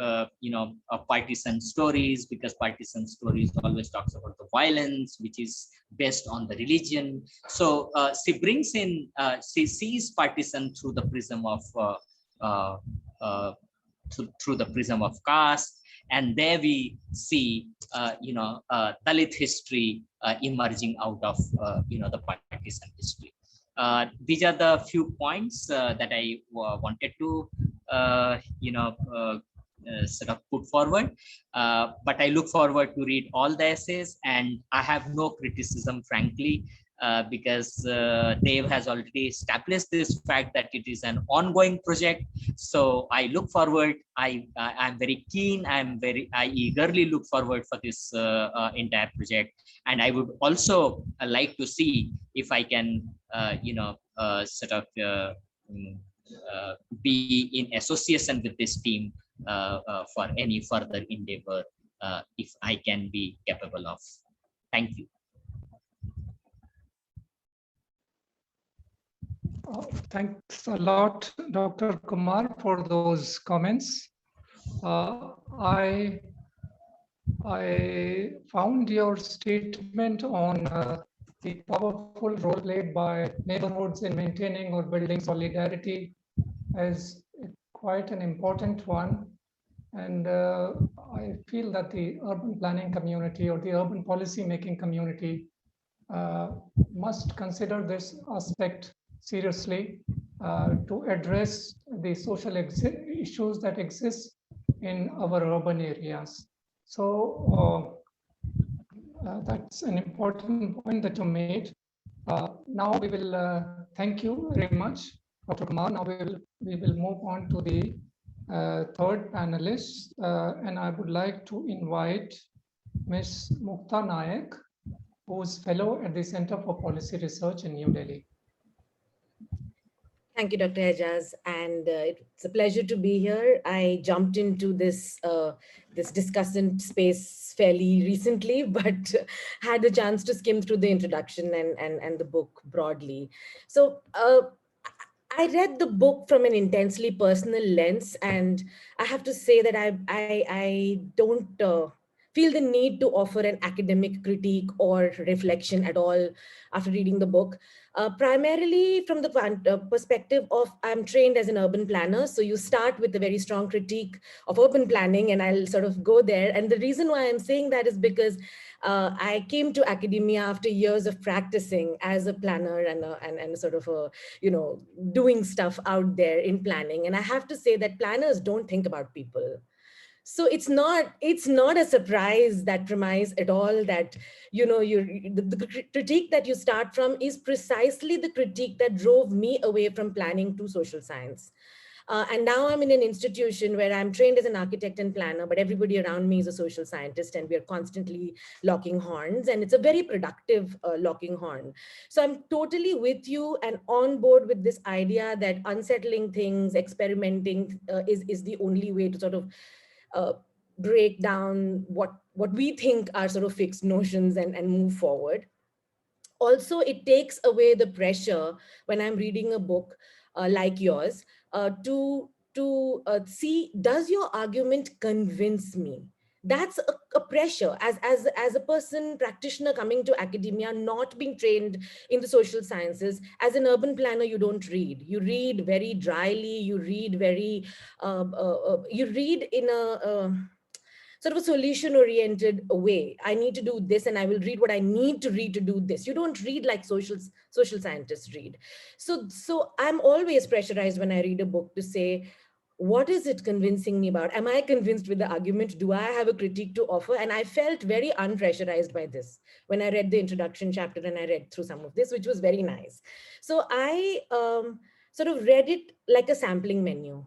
partisan stories, because partisan stories always talks about the violence which is based on the religion. So she brings in, she sees partisan through the prism of through the prism of caste, and there we see Dalit history emerging out of the partisan history. These are the few points that I wanted to sort of put forward, but I look forward to read all the essays, and I have no criticism, frankly, because Dave has already established this fact that it is an ongoing project. So I look forward. I'm very keen. I eagerly look forward for this entire project, and I would also like to see if I can sort of be in association with this team for any further endeavor, if I can be capable of. Thank you. Thanks a lot, Dr. Kumar, for those comments. I found your statement on the powerful role played by neighborhoods in maintaining or building solidarity as quite an important one. And I feel that the urban planning community or the urban policy making community must consider this aspect seriously to address the social issues that exist in our urban areas. So That's an important point that you made. Now we will thank you very much, Dr. Kumar. Now we will move on to the third panelist, and I would like to invite Ms. Mukta Nayak, who is fellow at the Center for Policy Research in New Delhi. Thank you, Dr. Aijaz, and it's a pleasure to be here. I jumped into this this discussant space fairly recently, but had a chance to skim through the introduction and the book broadly. So I read the book from an intensely personal lens, and I have to say that I don't feel the need to offer an academic critique or reflection at all after reading the book. Primarily from the perspective of I'm trained as an urban planner, so you start with a very strong critique of urban planning, and I'll sort of go there. And the reason why I'm saying that is because I came to academia after years of practicing as a planner and sort of a, doing stuff out there in planning. And I have to say that planners don't think about people. So it's not a surprise, that premise at all, that the critique that you start from is precisely the critique that drove me away from planning to social science. And now I'm in an institution where I'm trained as an architect and planner, but everybody around me is a social scientist, and we are constantly locking horns, and it's a very productive locking horn. So I'm totally with you and on board with this idea that unsettling things, experimenting is the only way to sort of break down what we think are sort of fixed notions and move forward. Also, it takes away the pressure when I'm reading a book like yours to see, does your argument convince me? That's a pressure as a person practitioner coming to academia, not being trained in the social sciences. As an urban planner, you don't read. You read very dryly. You read very. You read in a sort of a solution oriented way. I need to do this and I will read what I need to read to do this. You don't read like social scientists read. So I'm always pressurized when I read a book to say, what is it convincing me about? Am I convinced with the argument? Do I have a critique to offer? And I felt very unpressurized by this when I read the introduction chapter and I read through some of this, which was very nice. So I sort of read it like a sampling menu.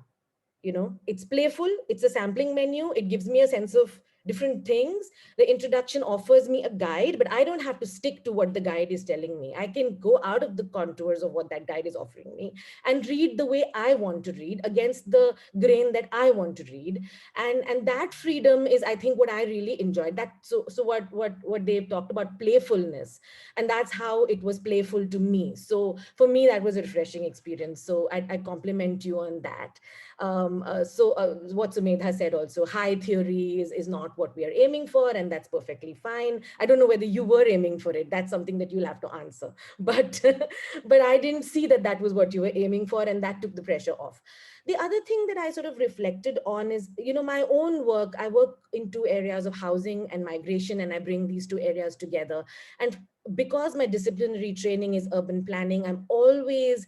It's playful, it's a sampling menu, it gives me a sense of different things. The introduction offers me a guide, but I don't have to stick to what the guide is telling me. I can go out of the contours of what that guide is offering me and read the way I want to read against the grain that I want to read. And that freedom is, I think, what I really enjoyed. That so what they've talked about, playfulness, and that's how it was playful to me. So for me, that was a refreshing experience. So I compliment you on that. What Sumedha said also, high theory is not what we are aiming for, and that's perfectly fine. I don't know whether you were aiming for it. That's something that you'll have to answer. But but I didn't see that was what you were aiming for, and that took the pressure off. The other thing that I sort of reflected on is, my own work. I work in two areas of housing and migration, and I bring these two areas together. And because my disciplinary training is urban planning, I'm always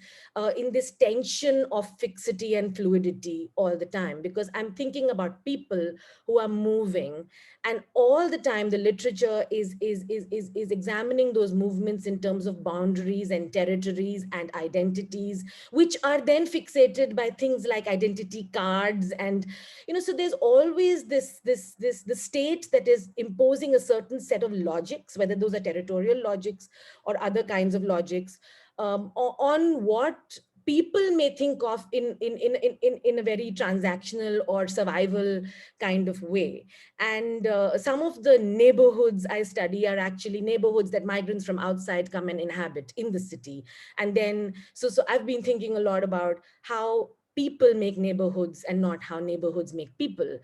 in this tension of fixity and fluidity all the time, because I'm thinking about people who are moving, and all the time the literature is examining those movements in terms of boundaries and territories and identities, which are then fixated by things like identity cards. And so there's always the state that is imposing a certain set of logics, whether those are territorial logics or other kinds of logics, on what people may think of in a very transactional or survival kind of way. And some of the neighborhoods I study are actually neighborhoods that migrants from outside come and inhabit in the city. And then so I've been thinking a lot about how people make neighborhoods and not how neighborhoods make people,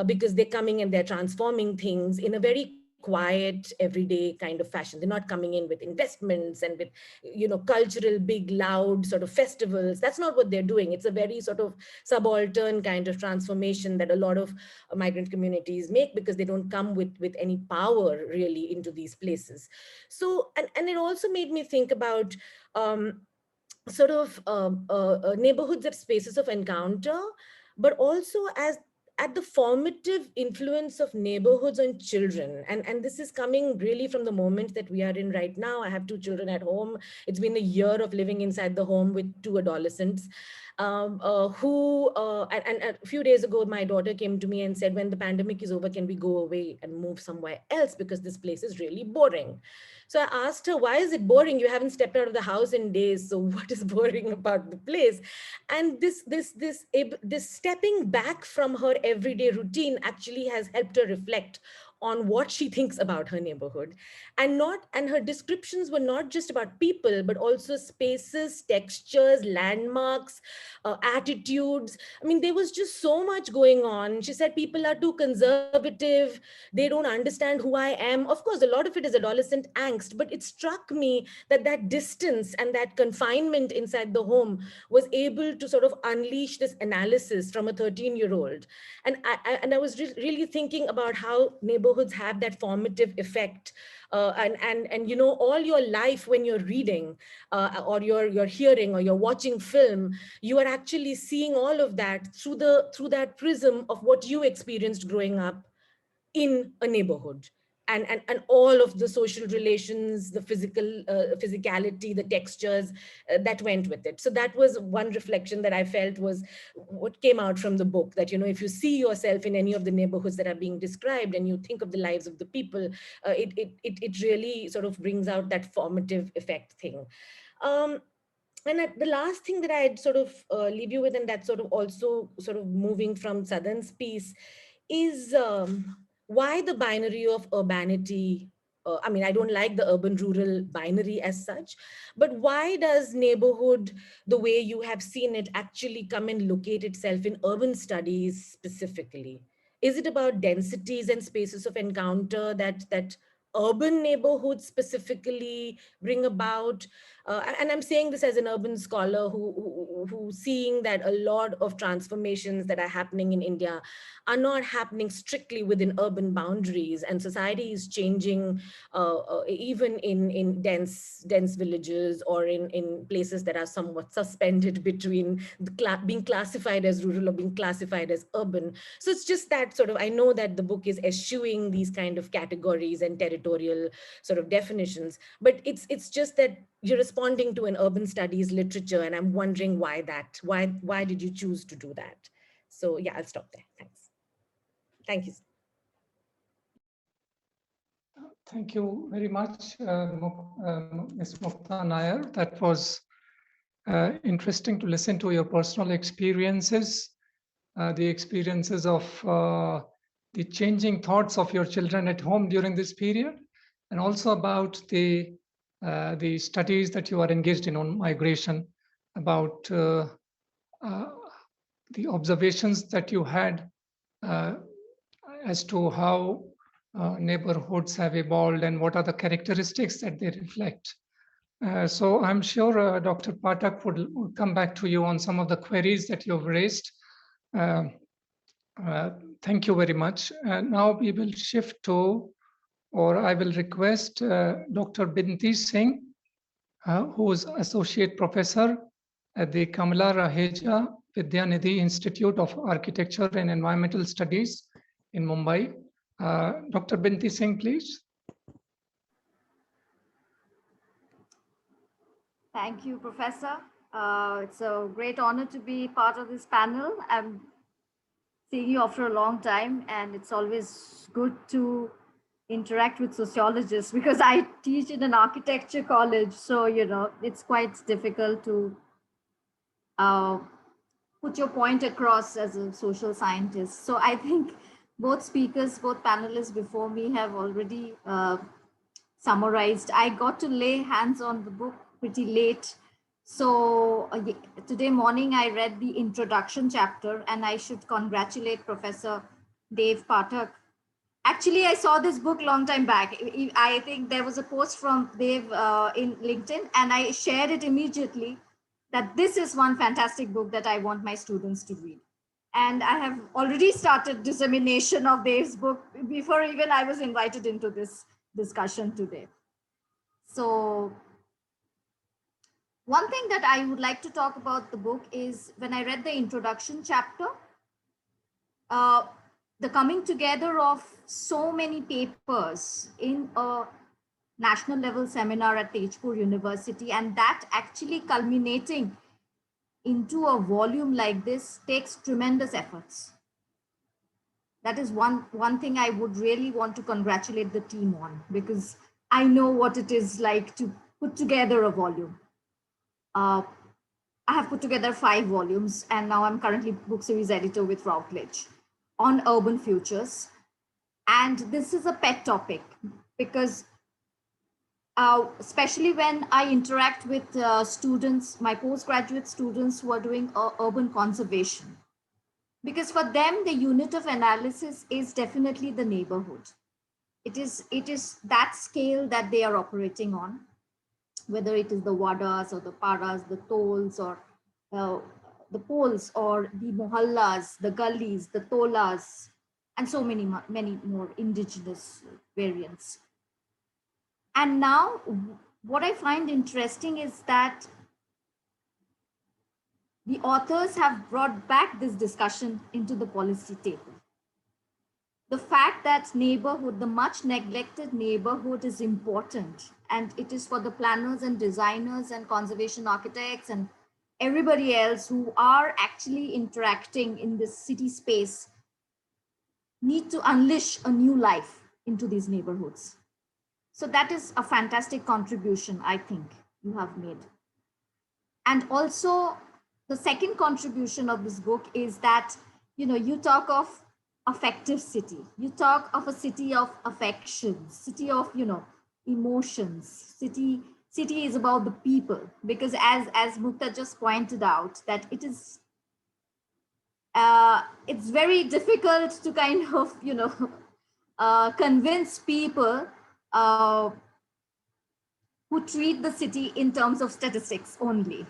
because they're coming and they're transforming things in a very quiet, everyday kind of fashion. They're not coming in with investments and with, cultural, big, loud sort of festivals. That's not what they're doing. It's a very sort of subaltern kind of transformation that a lot of migrant communities make, because they don't come with any power really into these places. So, and it also made me think about sort of neighborhoods as spaces of encounter, but also as at the formative influence of neighborhoods on children. And this is coming really from the moment that we are in right now. I have 2 children at home. It's been a year of living inside the home with 2 adolescents. And a few days ago, my daughter came to me and said, when the pandemic is over, can we go away and move somewhere else? Because this place is really boring. So I asked her, why is it boring? You haven't stepped out of the house in days. So what is boring about the place? And this stepping back from her everyday routine actually has helped her reflect on what she thinks about her neighborhood. And her descriptions were not just about people, but also spaces, textures, landmarks, attitudes. I mean, there was just so much going on. She said people are too conservative, they don't understand who I am. Of course, a lot of it is adolescent angst, but it struck me that that distance and that confinement inside the home was able to sort of unleash this analysis from a 13-year-old. And I was really thinking about how neighborhoods have that formative effect. And you know, all your life when you're reading or you're hearing or you're watching film, you are actually seeing all of that through that prism of what you experienced growing up in a neighborhood. And all of the social relations, the physicality, the textures that went with it. So that was one reflection that I felt was what came out from the book, that, you know, if you see yourself in any of the neighborhoods that are being described and you think of the lives of the people, it really sort of brings out that formative effect thing. The last thing that I'd sort of leave you with, and that's sort of also sort of moving from Southern's piece, is why the binary of urbanity. I mean, I don't like the urban-rural binary as such, but why does neighborhood, the way you have seen it, actually come and locate itself in urban studies specifically? Is it about densities and spaces of encounter that urban neighborhoods specifically bring about? And I'm saying this as an urban scholar who seeing that a lot of transformations that are happening in India are not happening strictly within urban boundaries, and society is changing even in dense villages or in places that are somewhat suspended between being classified as rural or being classified as urban. So it's just that sort of, I know that the book is eschewing these kind of categories and territorial sort of definitions, but it's just that you're responding to an urban studies literature, and I'm wondering why did you choose to do that? So yeah, I'll stop there. Thanks. Thank you. Thank you very much, Ms. Mukta Nair. That was interesting to listen to your personal experiences, the experiences of the changing thoughts of your children at home during this period, and also about the studies that you are engaged in on migration, about the observations that you had as to how neighborhoods have evolved and what are the characteristics that they reflect. So I'm sure Dr. Pathak would come back to you on some of the queries that you've raised. Thank you very much. Now we will shift to, or I will request Dr. Binti Singh, who is Associate Professor at the Kamala Raheja Vidyanidhi Institute of Architecture and Environmental Studies in Mumbai. Dr. Binti Singh, please. Thank you, Professor. It's a great honor to be part of this panel. I'm seeing you after a long time, and it's always good to interact with sociologists because I teach in an architecture college. So, you know, it's quite difficult to put your point across as a social scientist. So I think both speakers, both panelists before me have already summarized. I got to lay hands on the book pretty late. So today morning, I read the introduction chapter, and I should congratulate Professor Dave Pathak. Actually, I saw this book long time back. I think there was a post from Dave in LinkedIn, and I shared it immediately that this is one fantastic book that I want my students to read. And I have already started dissemination of Dave's book before even I was invited into this discussion today. So one thing that I would like to talk about the book is when I read the introduction chapter, the coming together of so many papers in a national level seminar at Tejpur University, and that actually culminating into a volume like this takes tremendous efforts. That is one thing I would really want to congratulate the team on, because I know what it is like to put together a volume. I have put together 5 volumes, and now I'm currently book series editor with Routledge on urban futures. And this is a pet topic because especially when I interact with students, my postgraduate students who are doing urban conservation, because for them, the unit of analysis is definitely the neighborhood. It is that scale that they are operating on, whether it is the wadas or the paras, the tolls or the poles or the mohallas, the gullies, the tolas, and so many more indigenous variants. And now what I find interesting is that the authors have brought back this discussion into the policy table. The fact that neighborhood, the much neglected neighborhood, is important, and it is for the planners and designers and conservation architects and everybody else who are actually interacting in this city space need to unleash a new life into these neighborhoods. So that is a fantastic contribution, I think, you have made. And also, the second contribution of this book is that, you talk of affective city. You talk of a city of affections, city of, emotions. City is about the people, because as Mukta just pointed out, that it is, it's very difficult to kind of, convince people who treat the city in terms of statistics only.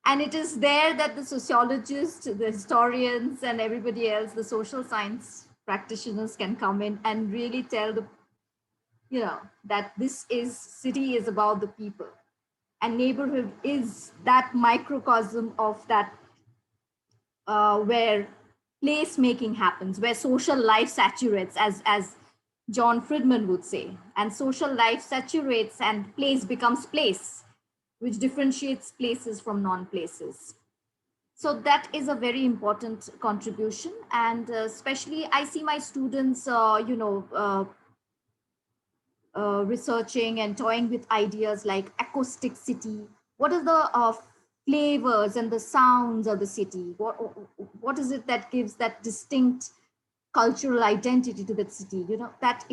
And it is there that the sociologists, the historians, and everybody else, the social science practitioners, can come in and really tell the, that this is, city is about the people. And neighborhood is that microcosm of that, where place making happens, where social life saturates, as John Friedman would say, and social life saturates and place becomes place, which differentiates places from non-places. So that is a very important contribution. And especially I see my students, researching and toying with ideas like acoustic city. What are the flavors and the sounds of the city? What is it that gives that distinct cultural identity to that city? That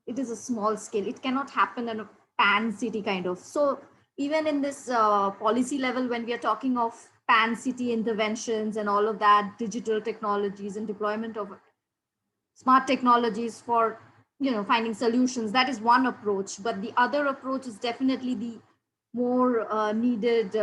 it is a small scale. It cannot happen in a pan city kind of. So even in this policy level, when we are talking of pan city interventions and all of that, digital technologies and deployment of smart technologies for finding solutions, that is one approach. But the other approach is definitely the more needed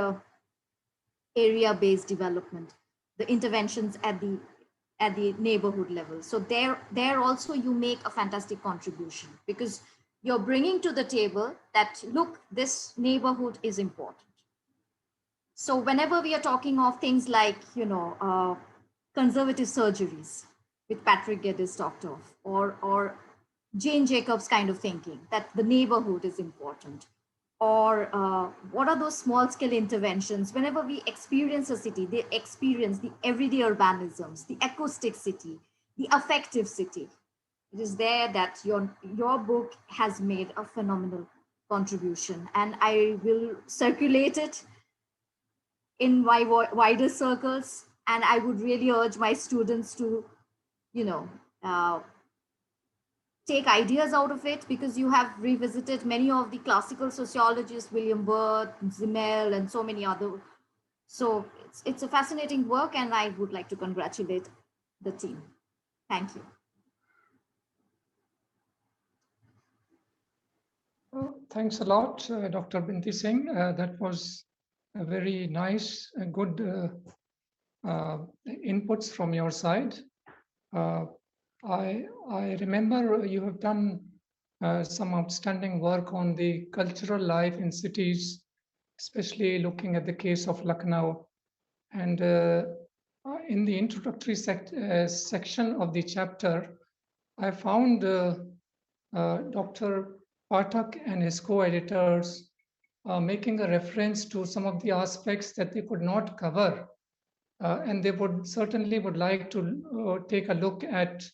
area-based development, the interventions at the neighborhood level. So there also you make a fantastic contribution, because you're bringing to the table that, look, this neighborhood is important. So whenever we are talking of things like, conservative surgeries, which Patrick Geddes talked of, or Jane Jacobs kind of thinking, that the neighborhood is important, or what are those small scale interventions? Whenever we experience a city, they experience the everyday urbanisms, the acoustic city, the affective city. It is there that your book has made a phenomenal contribution, and I will circulate it in my wider circles. And I would really urge my students to, take ideas out of it, because you have revisited many of the classical sociologists, William Burt, Zimmel, and so many other. So it's a fascinating work, and I would like to congratulate the team. Thank you. Thanks a lot, Dr. Binti Singh. That was a very nice and good inputs from your side. I remember you have done some outstanding work on the cultural life in cities, especially looking at the case of Lucknow. And in the introductory section of the chapter, I found Dr. Pathak and his co-editors making a reference to some of the aspects that they could not cover. And they would certainly would like to take a look at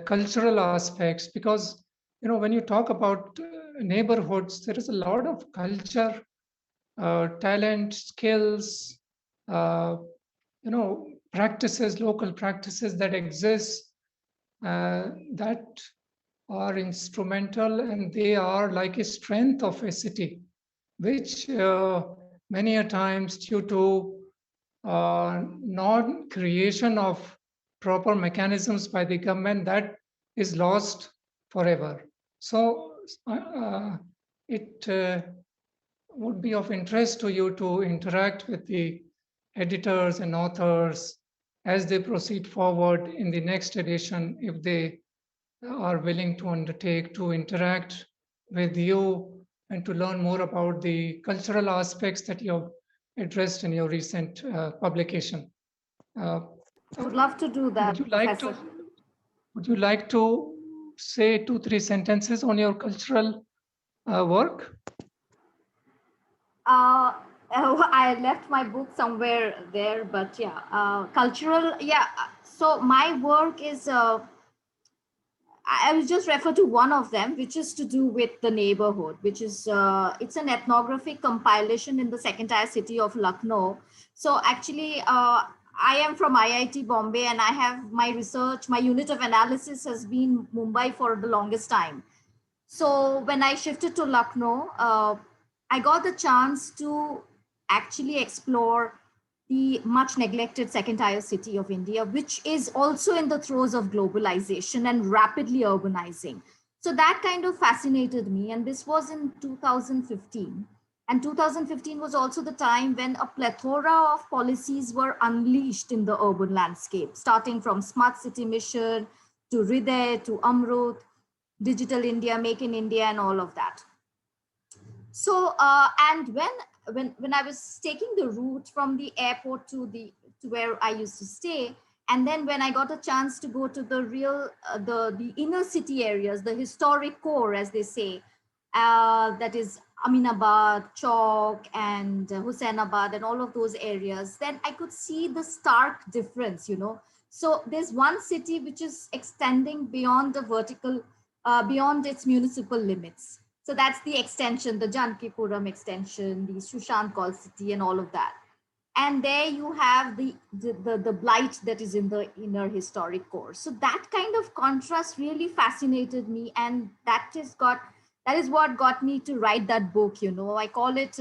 cultural aspects, because when you talk about neighborhoods, there is a lot of culture, talent, skills, practices, local practices that exist that are instrumental, and they are like a strength of a city, which many a times, due to non-creation of proper mechanisms by the government, that is lost forever. So it would be of interest to you to interact with the editors and authors as they proceed forward in the next edition, if they are willing to undertake to interact with you and to learn more about the cultural aspects that you have addressed in your recent publication. I would love to do that, Professor. Would you like to say 2-3 sentences on your cultural work? I left my book somewhere there, but yeah, cultural, yeah. So my work is, I will just refer to one of them, which is to do with the neighborhood, which is, it's an ethnographic compilation in the second tier city of Lucknow. So actually, I am from IIT Bombay, and I have my research, my unit of analysis has been Mumbai for the longest time. So when I shifted to Lucknow, I got the chance to actually explore the much neglected second tier city of India, which is also in the throes of globalization and rapidly urbanizing. So that kind of fascinated me. And this was in 2015. And 2015 was also the time when a plethora of policies were unleashed in the urban landscape, starting from Smart City Mission to Hriday to Amrut, Digital India, Make in India, and all of that. So, and when I was taking the route from the airport to where I used to stay, and then when I got a chance to go to the real, the inner city areas, the historic core, as they say, that is Aminabad, Chowk, and Husainabad, and all of those areas, then I could see the stark difference, So there's one city which is extending beyond the vertical, beyond its municipal limits. So that's the extension, the Jankipuram extension, the Sushant Call City, and all of that. And there you have the blight that is in the inner historic core. So that kind of contrast really fascinated me, and that is what got me to write that book. I call it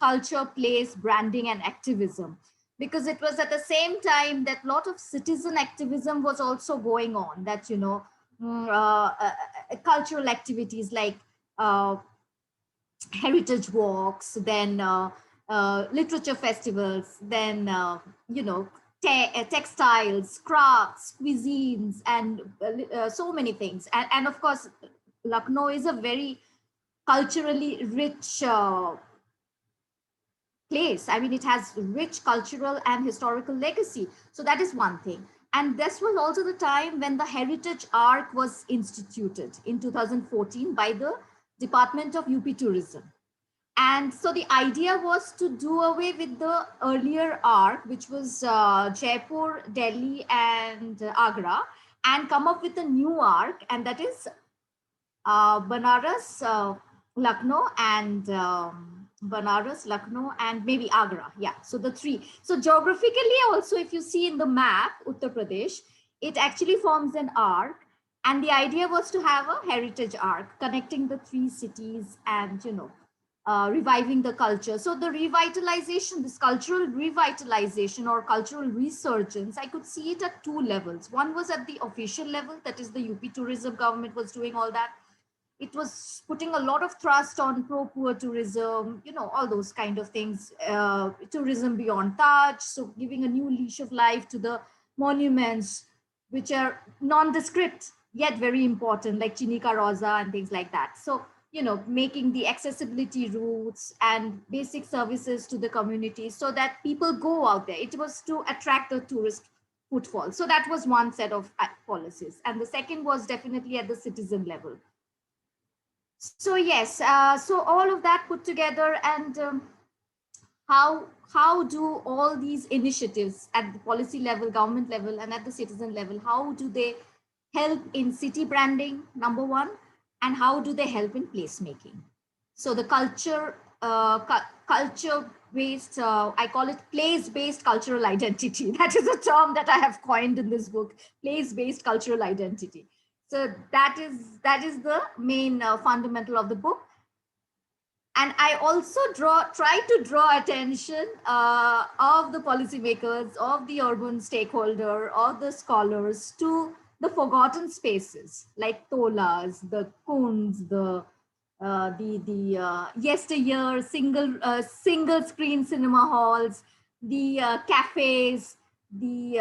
Culture, Place, Branding, and Activism, because it was at the same time that a lot of citizen activism was also going on. That cultural activities like heritage walks, then literature festivals, then textiles, crafts, cuisines, and so many things. And of course, Lucknow is a very culturally rich place. I mean, it has rich cultural and historical legacy. So that is one thing. And this was also the time when the Heritage Arc was instituted in 2014 by the Department of UP Tourism. And so the idea was to do away with the earlier arc, which was Jaipur, Delhi, and Agra, and come up with a new arc, and that is Banaras, Lucknow, and Banaras, Lucknow, and maybe Agra. Yeah, so the three. So geographically also, if you see in the map, Uttar Pradesh, it actually forms an arc. And the idea was to have a heritage arc connecting the three cities and, reviving the culture. So the revitalization, this cultural revitalization or cultural resurgence, I could see it at two levels. One was at the official level, that is the UP tourism government was doing all that. It was putting a lot of thrust on pro-poor tourism, all those kind of things, tourism beyond touch. So giving a new leash of life to the monuments, which are nondescript, yet very important, like Chinika Rosa and things like that. So, making the accessibility routes and basic services to the community so that people go out there. It was to attract the tourist footfall. So that was one set of policies. And the second was definitely at the citizen level. So yes, so all of that put together, and how do all these initiatives at the policy level, government level, and at the citizen level, how do they help in city branding, number one, and how do they help in placemaking? So the culture based, I call it place-based cultural identity. That is a term that I have coined in this book, place-based cultural identity. So that is the main fundamental of the book. And I also try to draw attention of the policymakers, of the urban stakeholder, of the scholars to the forgotten spaces like tolas, the kunds, the yesteryear single screen cinema halls, the cafes, the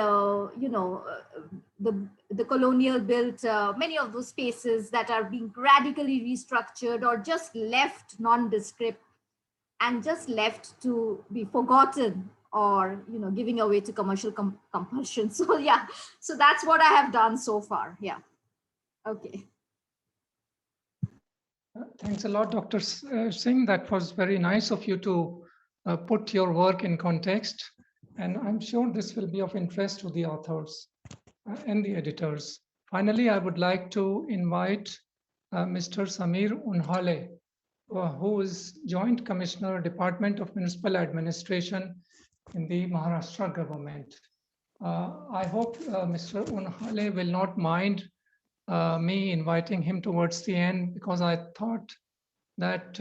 the colonial built many of those spaces that are being radically restructured or just left nondescript and just left to be forgotten, or giving away to commercial compulsion. So yeah, so that's what I have done so far. Yeah. Okay. Thanks a lot, Dr. Singh. That was very nice of you to put your work in context. And I'm sure this will be of interest to the authors and the editors. Finally, I would like to invite Mr. Samir Unhale, who is Joint Commissioner, Department of Municipal Administration in the Maharashtra government. I hope Mr. Unhale will not mind me inviting him towards the end, because I thought that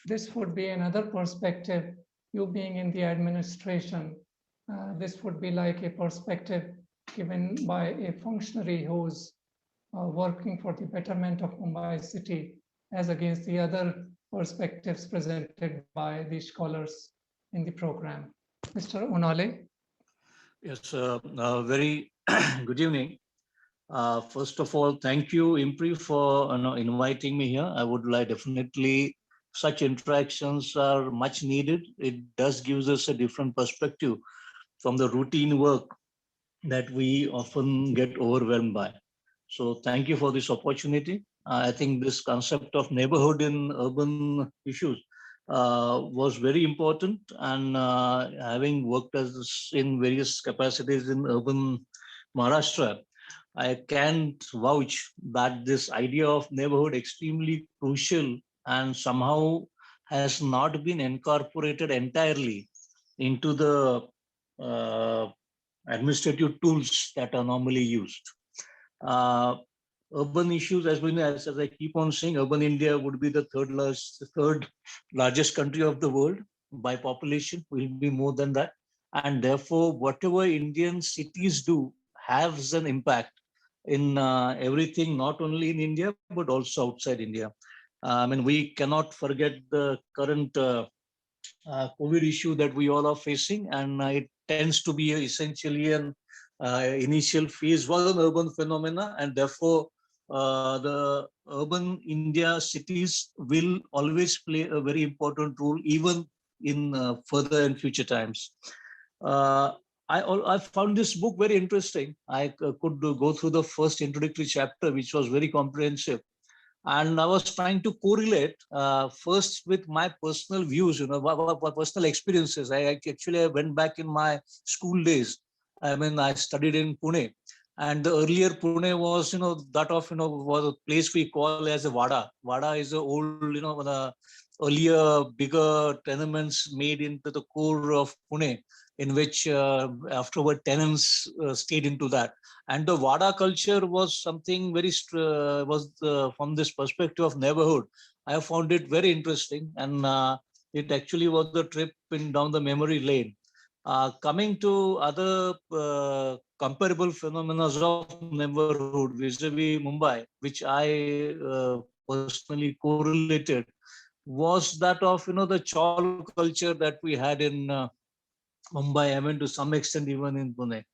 this would be another perspective, you being in the administration. This would be like a perspective given by a functionary who's working for the betterment of Mumbai city, as against the other perspectives presented by the scholars in the program. Mr. Unhale. Yes, very good evening. First of all, thank you, IMPRI, for inviting me here. I would like definitely such interactions are much needed. It does gives us a different perspective from the routine work that we often get overwhelmed by. So thank you for this opportunity. I think this concept of neighborhood in urban issues was very important, and having worked in various capacities in urban Maharashtra, I can vouch that this idea of neighborhood extremely crucial and somehow has not been incorporated entirely into the administrative tools that are normally used. Urban issues, as I keep on saying, urban India would be the third largest country of the world by population, will be more than that. And therefore, whatever Indian cities do has an impact in everything, not only in India, but also outside India. I mean, we cannot forget the current COVID issue that we all are facing, and it tends to be essentially an initial phase was an urban phenomena, and therefore the urban India cities will always play a very important role, even in further and future times. I found this book very interesting. I could go through the first introductory chapter, which was very comprehensive. And I was trying to correlate first with my personal views, personal experiences. I actually went back in my school days. I mean, I studied in Pune, and the earlier Pune was, that of, was a place we call as a Vada. Vada is an old, the earlier bigger tenements made into the core of Pune, in which afterward tenants stayed into that. And the Vada culture was something very, from this perspective of neighborhood, I found it very interesting. And it actually was the trip down the memory lane. Coming to other comparable phenomena of neighborhood vis-a-vis Mumbai, which I personally correlated, was that of, the chawl culture that we had in Mumbai, I mean, to some extent even in Pune.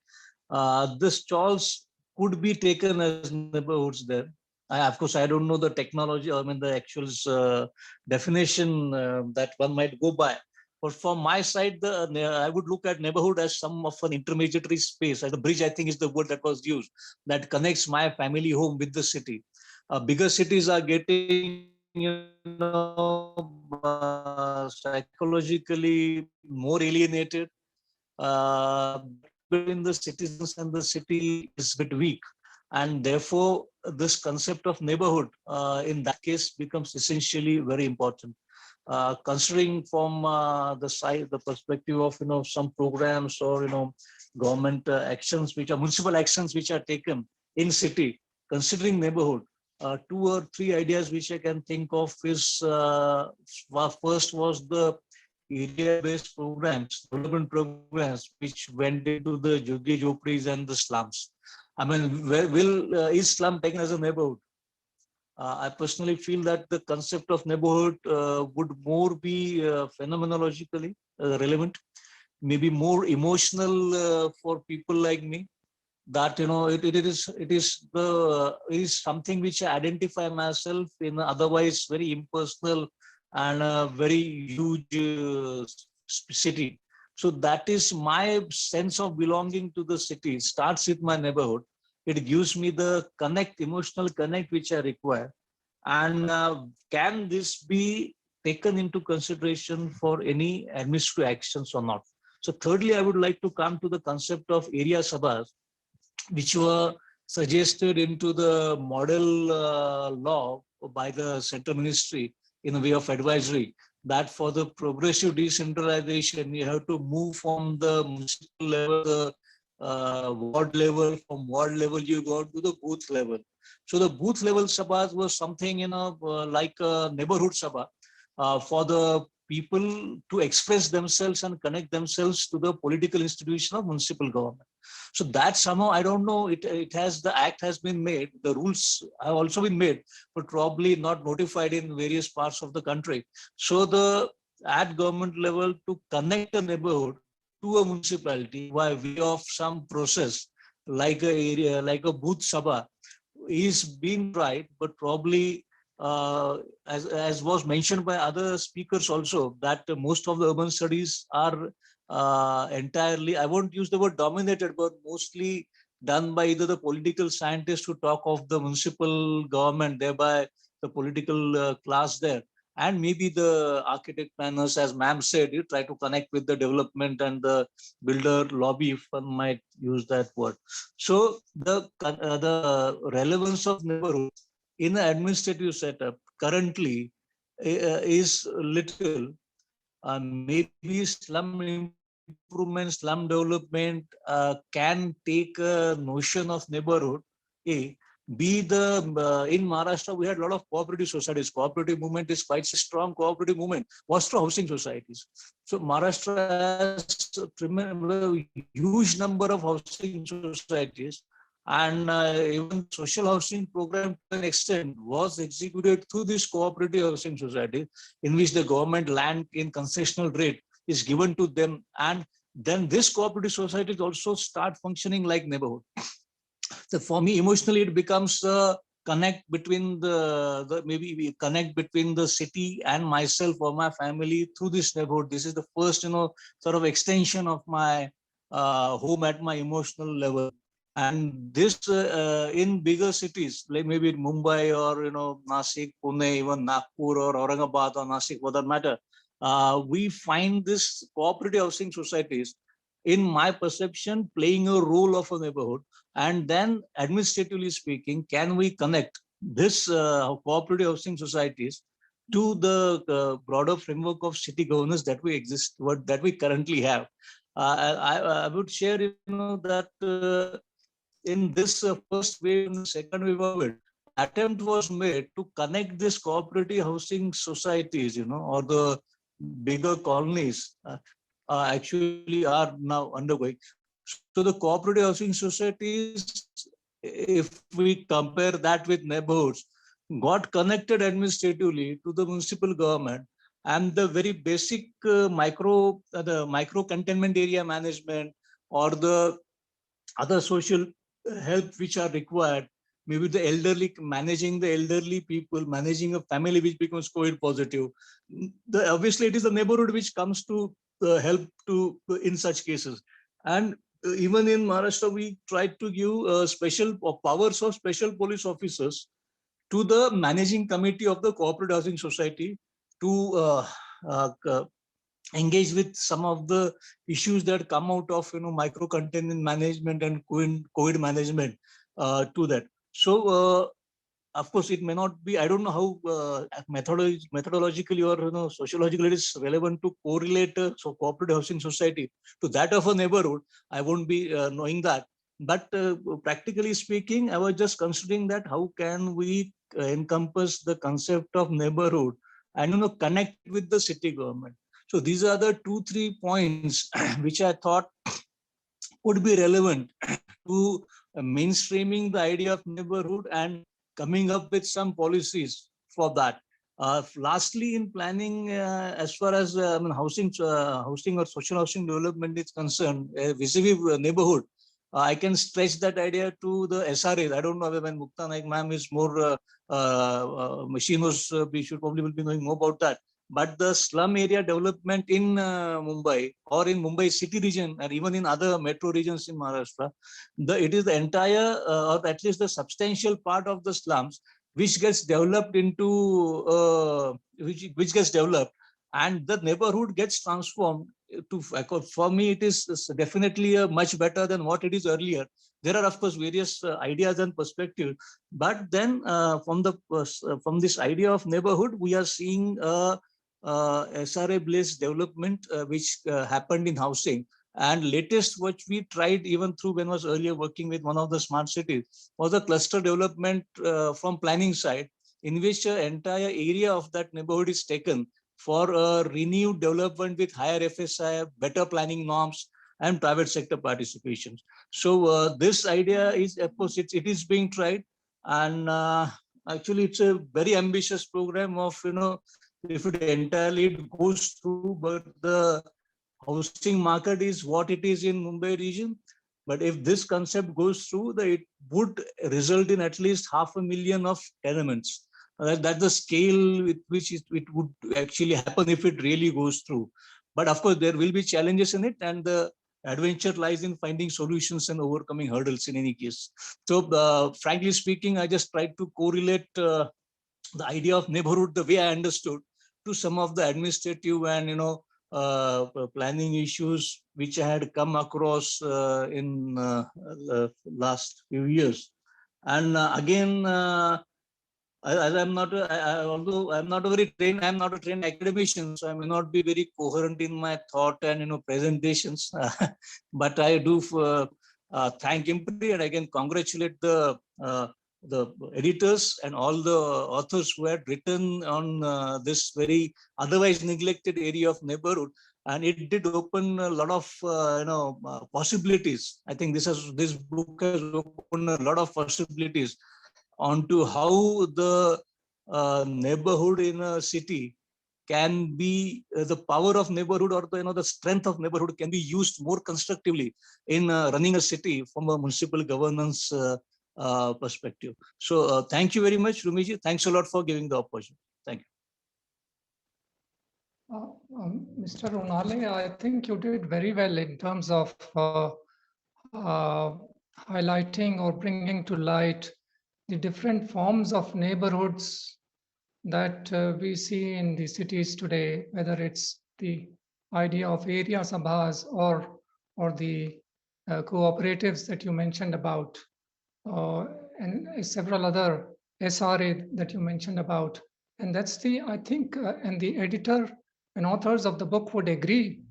This chawls could be taken as neighborhoods there. Of course, I don't know the technology, I mean, the actual definition that one might go by. But from my side, I would look at neighborhood as some of an intermediary space. Like a bridge, I think, is the word that was used, that connects my family home with the city. Bigger cities are getting, psychologically more alienated. Between the citizens and the city is a bit weak. And therefore, this concept of neighborhood in that case becomes essentially very important. Considering from the perspective of some programs or government actions which are municipal actions which are taken in city, considering neighborhood, two or three ideas which I can think of is first was the area-based programs, development programs, which went into the Jhuggi Jhopris and the slums. I mean, is slum taken as a neighborhood? I personally feel that the concept of neighborhood would more be phenomenologically relevant, maybe more emotional for people like me. That it is something which I identify myself in, otherwise very impersonal and a very huge city. So that is my sense of belonging to the city. It starts with my neighborhood. It gives me the emotional connect which I require. And can this be taken into consideration for any administrative actions or not? So thirdly, I would like to come to the concept of area sabhas, which were suggested into the model law by the central ministry in a way of advisory, that for the progressive decentralization, you have to move from the municipal level, the ward level, from ward level you go to the booth level. So the booth level sabhas was something, like a neighborhood sabha for the people to express themselves and connect themselves to the political institution of municipal government. So that somehow, I don't know, the act has been made, the rules have also been made, but probably not notified in various parts of the country. So at government level, to connect a neighborhood to a municipality by way of some process, like a booth sabha, is being tried, but probably as was mentioned by other speakers also, that most of the urban studies are entirely, I won't use the word dominated, but mostly done by either the political scientists who talk of the municipal government, thereby the political class there, and maybe the architect planners, as ma'am said, you try to connect with the development and the builder lobby, if one might use that word. So the relevance of neighborhood in an administrative setup currently is little. Maybe slum improvement, slum development can take a notion of neighborhood. A, B, in Maharashtra, we had a lot of cooperative societies. Cooperative movement is quite a strong cooperative movement. Was through housing societies. So Maharashtra has a huge number of housing societies. And even social housing program to an extent was executed through this cooperative housing society, in which the government land in concessional rate is given to them, and then this cooperative societies also start functioning like neighborhood. So for me, emotionally, it becomes a connect between maybe we connect between the city and myself or my family through this neighborhood. This is the first sort of extension of my home at my emotional level. And this in bigger cities, like maybe Mumbai or Nasik, Pune, even Nagpur or Aurangabad or Nasik, for that matter, we find this cooperative housing societies, in my perception, playing a role of a neighborhood. And then, administratively speaking, can we connect this cooperative housing societies to the broader framework of city governance that we currently have? I would share, that in this first wave and the second wave of it, attempt was made to connect this cooperative housing societies, or the bigger colonies actually are now undergoing. So the cooperative housing societies, if we compare that with neighborhoods, got connected administratively to the municipal government, and the very basic the micro containment area management or the other social help which are required maybe the elderly, managing the elderly people, managing a family which becomes COVID positive. Obviously, it is the neighborhood which comes to help to in such cases. And even in Maharashtra, we tried to give special powers of special police officers to the managing committee of the cooperative housing society to engage with some of the issues that come out of micro containment management and COVID management to that. So of course, it may not be. I don't know how methodologically or sociologically it is relevant to correlate so cooperative housing society to that of a neighborhood. I won't be knowing that. But practically speaking, I was just considering that how can we encompass the concept of neighborhood and connect with the city government. So these are the 2-3 points which I thought would be relevant to mainstreaming the idea of neighborhood and coming up with some policies for that. Lastly, in planning, as far as housing or social housing development is concerned, vis-a-vis neighborhood, I can stretch that idea to the SRAs. I don't know when Mukta Naik ma'am is more, she knows, we should probably will be knowing more about that. But the slum area development in Mumbai or in Mumbai city region and even in other metro regions in Maharashtra, it is the entire or at least the substantial part of the slums which gets developed into which gets developed, and the neighborhood gets transformed to, for me, it is definitely much better than what it is earlier. There are, of course, various ideas and perspectives, but then from this idea of neighborhood, we are seeing SRA-based development which happened in housing. And latest, which we tried even through when I was earlier working with one of the smart cities, was a cluster development from planning side, in which an entire area of that neighborhood is taken for a renewed development with higher FSI, better planning norms, and private sector participation. So this idea is, of course, it is being tried, and actually it's a very ambitious program of, if it entirely goes through, but the housing market is what it is in Mumbai region. But if this concept goes through, it would result in at least 500,000 of tenements. That's the scale with which it would actually happen if it really goes through. But of course, there will be challenges in it, and the adventure lies in finding solutions and overcoming hurdles in any case. So frankly speaking, I just tried to correlate the idea of neighborhood the way I understood to some of the administrative and planning issues which I had come across in the last few years. And again, as I'm not, although I'm not a very trained, I'm not a trained academician, so I may not be very coherent in my thought and presentations. But I do thank IMPRI, and again congratulate the editors and all the authors who had written on this very otherwise neglected area of neighborhood, and it did open a lot of possibilities. I think this book has opened a lot of possibilities onto how the neighborhood in a city can be the power of neighborhood, or the strength of neighborhood can be used more constructively in running a city from a municipal governance perspective. So thank you very much, Rumiji. Thanks a lot for giving the opportunity. Thank you. Mr. Unhale, I think you did very well in terms of highlighting or bringing to light the different forms of neighborhoods that we see in the cities today, whether it's the idea of area sabhas or the cooperatives that you mentioned about, and several other SRA that you mentioned about. And that's I think, and the editor and authors of the book would agree.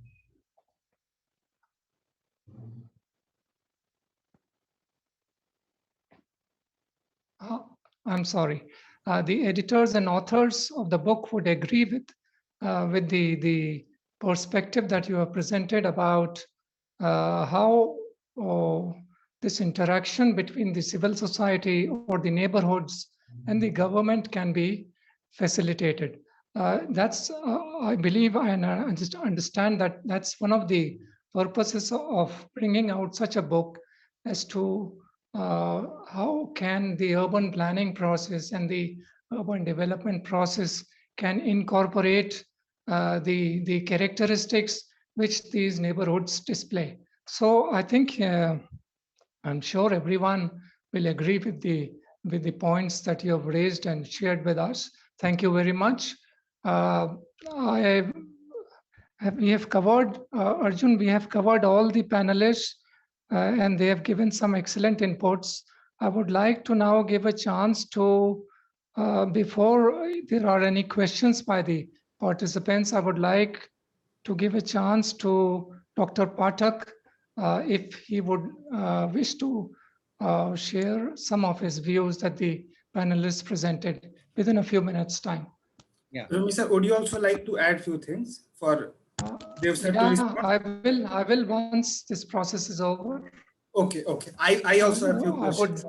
I'm sorry. The editors and authors of the book would agree with the perspective that you have presented about how this interaction between the civil society or the neighborhoods and the government can be facilitated. That's, I believe, and I understand that that's one of the purposes of bringing out such a book, as to how can the urban planning process and the urban development process can incorporate the characteristics which these neighborhoods display. So I think I'm sure everyone will agree with the points that you have raised and shared with us. Thank you very much. I we have covered, Arjun, we have covered all the panelists and they have given some excellent inputs. I would like to now give a chance to, before there are any questions by the participants, I would like to give a chance to Dr. Pathak if he would wish to share some of his views that the panelists presented within a few minutes' time. Yeah. Rumi sir, would you also like to add few things for Dev sir to Yeah, respond? I will once this process is over. Okay. I also have few I would. questions.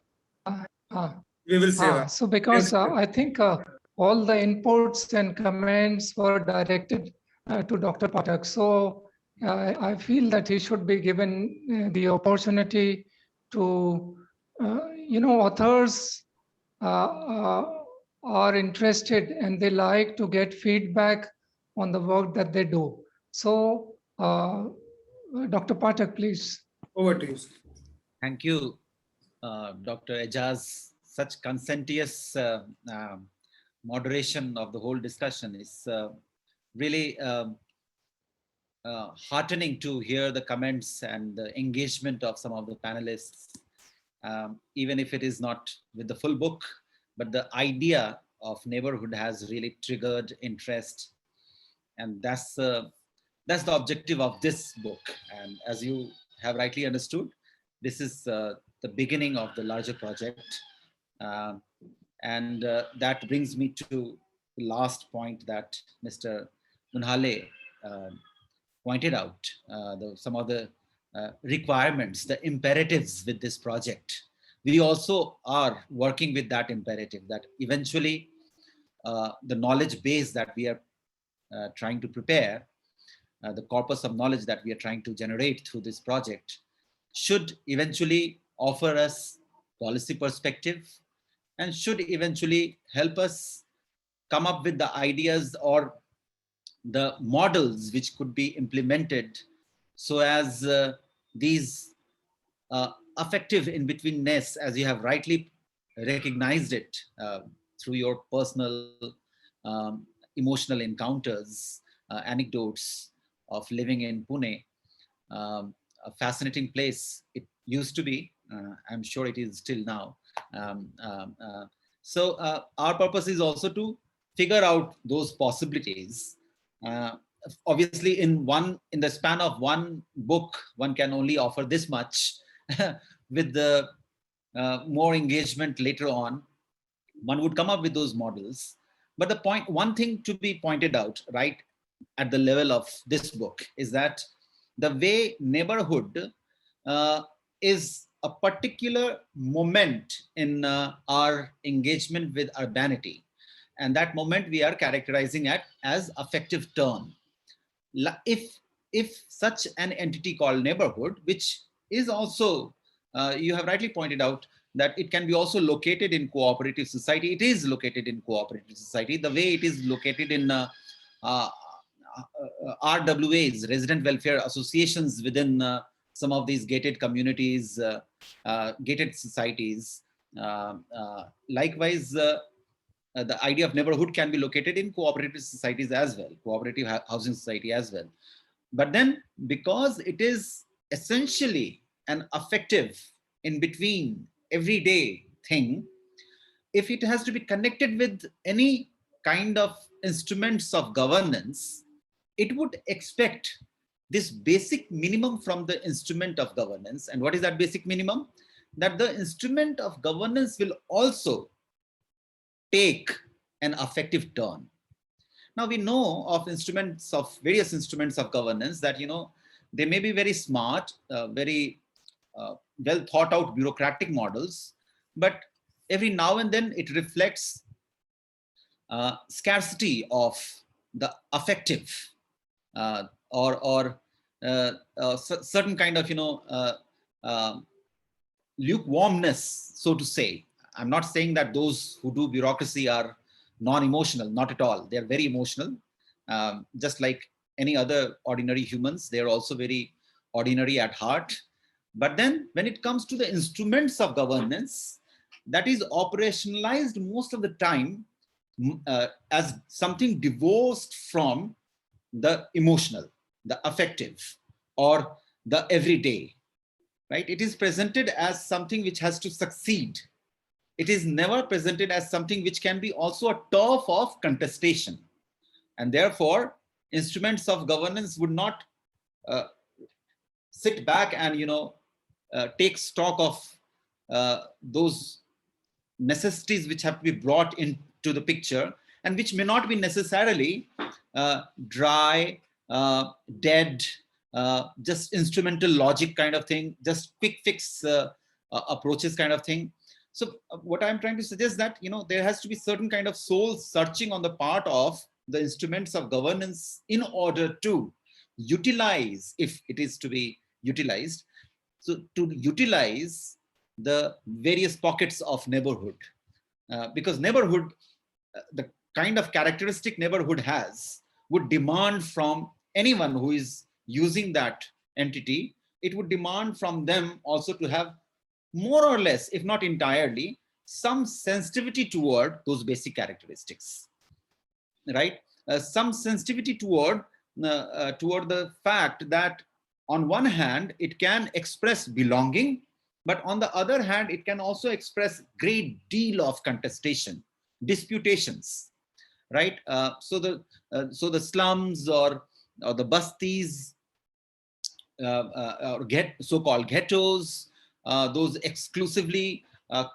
We will save. So because I think all the inputs and comments were directed to Dr. Pathak. So I feel that he should be given the opportunity to, authors are interested and they like to get feedback on the work that they do. So Dr. Pathak, please. Over to you, sir. Thank you, Dr. Aijaz. Such conscientious moderation of the whole discussion is really heartening to hear the comments and the engagement of some of the panelists, even if it is not with the full book, but the idea of neighborhood has really triggered interest. And that's the objective of this book. And as you have rightly understood, this is the beginning of the larger project. And that brings me to the last point that Mr. Unhale pointed out, some of the requirements, the imperatives with this project. We also are working with that imperative that eventually the knowledge base that we are trying to prepare, the corpus of knowledge that we are trying to generate through this project should eventually offer us policy perspective and should eventually help us come up with the ideas or the models which could be implemented so as these affective in-betweenness, as you have rightly recognized it through your personal emotional encounters, anecdotes of living in Pune, a fascinating place it used to be. I'm sure it is still now. So our purpose is also to figure out those possibilities. Obviously, in the span of one book, one can only offer this much. With the more engagement later on, one would come up with those models. But one thing to be pointed out right at the level of this book is that the way neighborhood is a particular moment in our engagement with urbanity. And that moment we are characterizing as affective turn. If such an entity called neighborhood, which is also, you have rightly pointed out, that it can be also located in cooperative society. It is located in cooperative society, the way it is located in RWAs, resident welfare associations within some of these gated communities, gated societies. Likewise, the idea of neighborhood can be located in cooperative societies as well, cooperative housing society as well. But then, because it is essentially an affective, in between, everyday thing, if it has to be connected with any kind of instruments of governance, it would expect this basic minimum from the instrument of governance. And what is that basic minimum? That the instrument of governance will also take an affective turn. Now we know of various instruments of governance that, they may be very smart, very well thought out bureaucratic models, but every now and then it reflects scarcity of the affective or certain kind of, lukewarmness, so to say. I'm not saying that those who do bureaucracy are non-emotional, not at all. They're very emotional, just like any other ordinary humans. They're also very ordinary at heart. But then when it comes to the instruments of governance, that is operationalized most of the time as something divorced from the emotional, the affective, or the everyday, right? It is presented as something which has to succeed. It is never presented as something which can be also a turf of contestation. And therefore, instruments of governance would not sit back and, take stock of those necessities which have to be brought into the picture, and which may not be necessarily dry, dead, just instrumental logic kind of thing, just quick fix approaches kind of thing. So what I'm trying to suggest that, there has to be certain kind of soul searching on the part of the instruments of governance in order to utilize, if it is to be utilized, so to utilize the various pockets of neighborhood. Because neighborhood, the kind of characteristic neighborhood has, would demand from anyone who is using that entity, it would demand from them also to have more or less, if not entirely, some sensitivity toward those basic characteristics, right? Some sensitivity toward the fact that on one hand, it can express belonging, but on the other hand, it can also express great deal of contestation, disputations, right? So the slums or the bastis, or so-called ghettos, those exclusively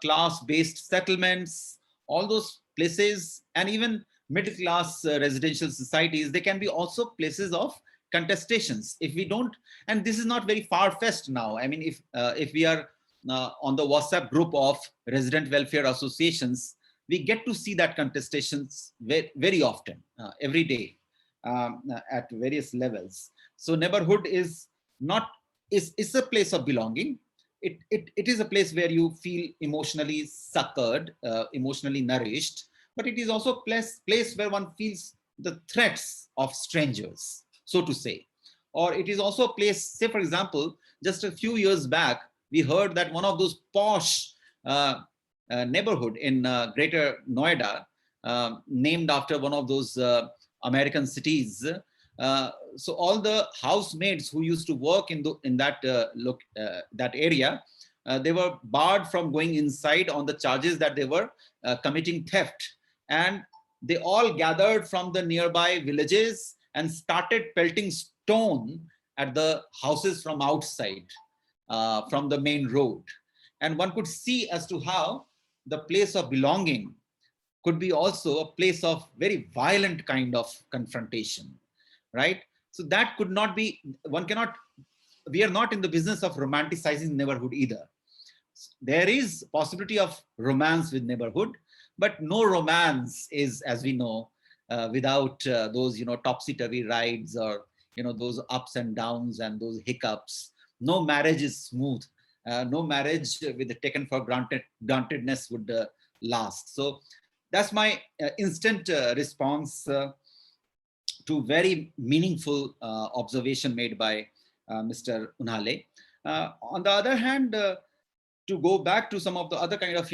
class-based settlements, all those places, and even middle-class residential societies, they can be also places of contestations. If we don't, and this is not very far-fetched now. I mean, if we are on the WhatsApp group of resident welfare associations, we get to see that contestations very, very often, every day, at various levels. So neighborhood is a place of belonging. It is a place where you feel emotionally succored, emotionally nourished, but it is also a place where one feels the threats of strangers, so to say. Or it is also a place, say for example, just a few years back, we heard that one of those posh neighborhood in Greater Noida, named after one of those American cities. So all the housemaids who used to work in that area, they were barred from going inside on the charges that they were committing theft. And they all gathered from the nearby villages and started pelting stone at the houses from outside, from the main road. And one could see as to how the place of belonging could be also a place of very violent kind of confrontation, right? So that could not be, we are not in the business of romanticizing neighborhood either. There is possibility of romance with neighborhood, but no romance is, as we know, without those, topsy-turvy rides, or, those ups and downs and those hiccups. No marriage is smooth. No marriage with the taken for grantedness would last. So that's my instant response to very meaningful observation made by Mr. Unhale. On the other hand, to go back to some of the other kind of,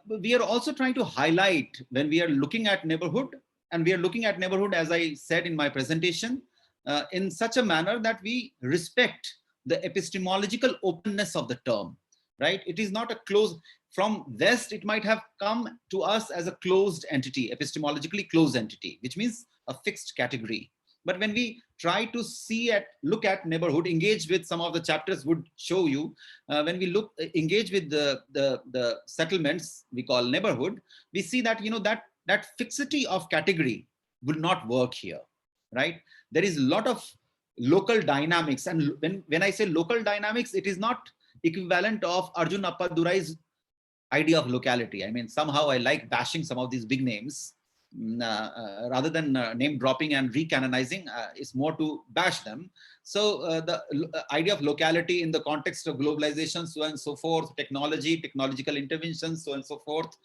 we are also trying to highlight when we are looking at neighborhood, and we are looking at neighborhood, as I said in my presentation, in such a manner that we respect the epistemological openness of the term, right? It is not a closed, from West, it might have come to us as a closed entity, epistemologically closed entity, which means a fixed category. But when we try to look at neighborhood, engage with some of the chapters would show you, when we engage with the settlements we call neighborhood, we see that, that fixity of category will not work here, right? There is a lot of local dynamics. And when I say local dynamics, it is not equivalent of Arjun Appadurai's idea of locality. I mean, somehow I like bashing some of these big names. rather than name dropping and recanonizing, is more to bash them. So the idea of locality in the context of globalization, so on and so forth, technology, technological interventions, so on and so forth,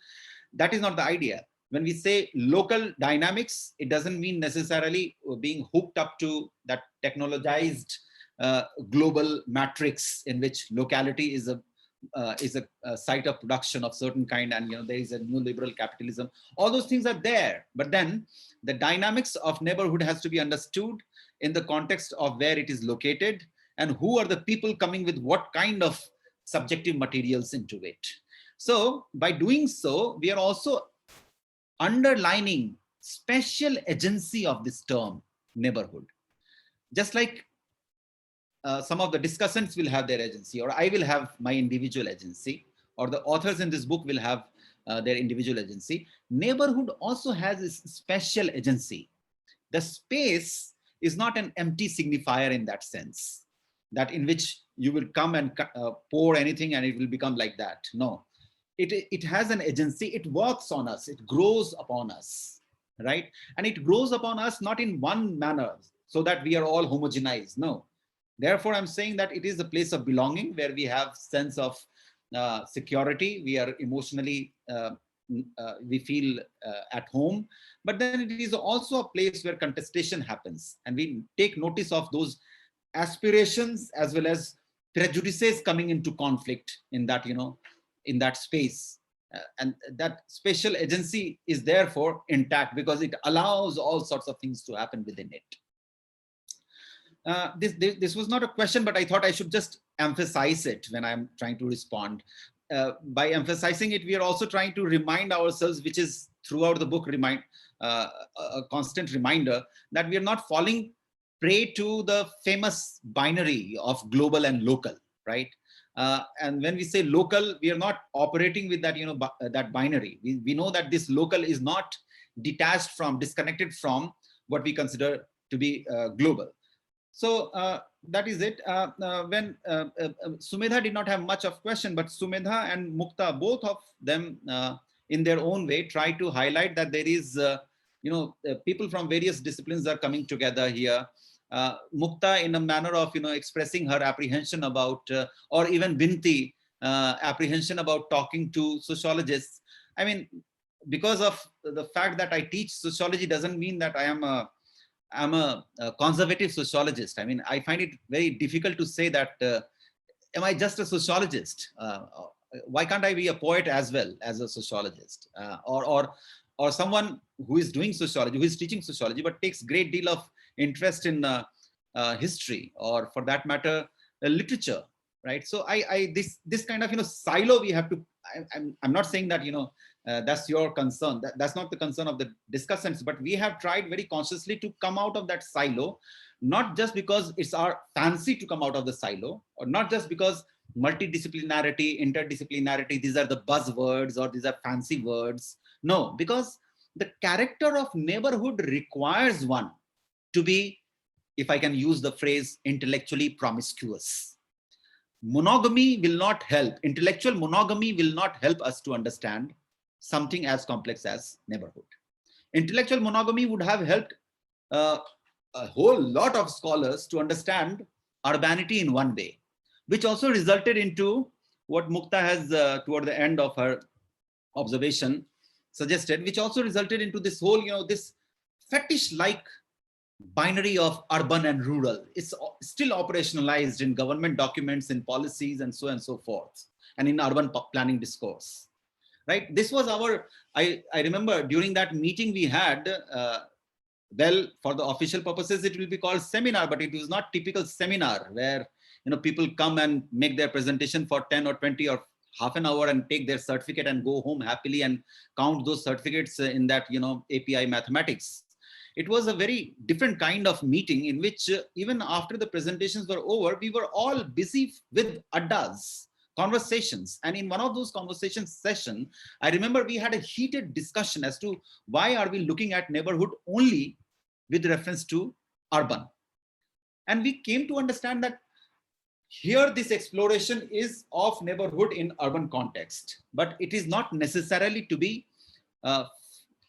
that is not the idea. When we say local dynamics, it doesn't mean necessarily being hooked up to that technologized global matrix in which locality is a site of production of certain kind, and there is a new liberal capitalism. All those things are there, but then the dynamics of neighborhood has to be understood in the context of where it is located and who are the people coming with what kind of subjective materials into it. So by doing so, we are also underlining special agency of this term neighborhood. Just like some of the discussants will have their agency, or I will have my individual agency, or the authors in this book will have their individual agency. Neighborhood also has its special agency. The space is not an empty signifier in that sense, that in which you will come and pour anything and it will become like that. No, it has an agency. It works on us. It grows upon us, right? And it grows upon us not in one manner so that we are all homogenized. No. Therefore, I'm saying that it is a place of belonging where we have sense of security. We are emotionally, we feel at home, but then it is also a place where contestation happens, and we take notice of those aspirations as well as prejudices coming into conflict in that, in that space. And that spatial agency is therefore intact because it allows all sorts of things to happen within it. This was not a question, but I thought I should just emphasize it when I'm trying to respond. By emphasizing it, we are also trying to remind ourselves, which is throughout the book a constant reminder, that we are not falling prey to the famous binary of global and local, right? And when we say local, we are not operating with that, that binary. We know that this local is not detached from, disconnected from what we consider to be global. So that is it. When Sumedha did not have much of question, but Sumedha and Mukta, both of them in their own way, try to highlight that there is, people from various disciplines are coming together here. Mukta in a manner of, expressing her apprehension about, or even Binti, apprehension about talking to sociologists. I mean, because of the fact that I teach sociology doesn't mean that I'm a conservative sociologist. I mean, I find it very difficult to say that, am I just a sociologist? Why can't I be a poet as well as a sociologist? Or someone who is doing sociology, who is teaching sociology, but takes great deal of interest in history, or for that matter, literature, right? So this kind of, silo we have to, I'm not saying that, that's your concern. That's not the concern of the discussants, but we have tried very consciously to come out of that silo, not just because it's our fancy to come out of the silo, or not just because multidisciplinarity, interdisciplinarity, these are the buzzwords or these are fancy words. No, because the character of neighborhood requires one to be, if I can use the phrase, intellectually promiscuous. Monogamy will not help. Intellectual monogamy will not help us to understand something as complex as neighborhood. Intellectual monogamy would have helped a whole lot of scholars to understand urbanity in one way, which also resulted into what Mukta has, toward the end of her observation, suggested, which also resulted into this whole, this fetish-like binary of urban and rural. It's still operationalized in government documents, in policies, and so on and so forth, and in urban planning discourse. Right? This was our, I remember during that meeting we had, well, for the official purposes, it will be called seminar, but it was not typical seminar where, people come and make their presentation for 10 or 20 or half an hour and take their certificate and go home happily and count those certificates in that, API mathematics. It was a very different kind of meeting in which even after the presentations were over, we were all busy with addas, conversations. And in one of those conversation session, I remember we had a heated discussion as to why are we looking at neighborhood only with reference to urban. And we came to understand that here this exploration is of neighborhood in urban context, but it is not necessarily to be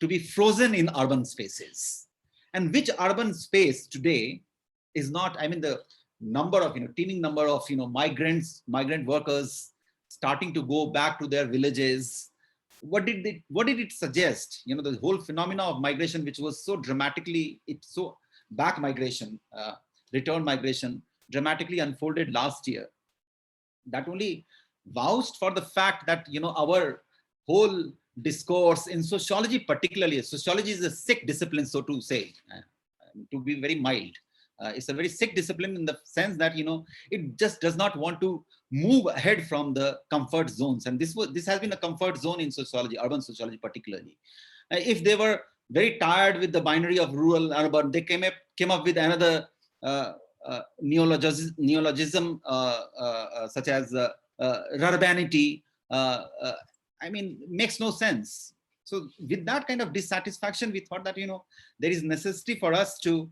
to be frozen in urban spaces. And which urban space today is not, I mean, the number of, teeming number of, migrant workers starting to go back to their villages. What did it suggest? The whole phenomena of migration, which was so dramatically, back migration, return migration, dramatically unfolded last year. That only vouched for the fact that, our whole discourse in sociology, particularly, sociology is a sick discipline, so to say, to be very mild. It's a very sick discipline in the sense that, it just does not want to move ahead from the comfort zones. And this has been a comfort zone in sociology, urban sociology particularly. If they were very tired with the binary of rural and urban, they came up with another neologism such as urbanity. I mean, makes no sense. So with that kind of dissatisfaction, we thought that, there is necessity for us to,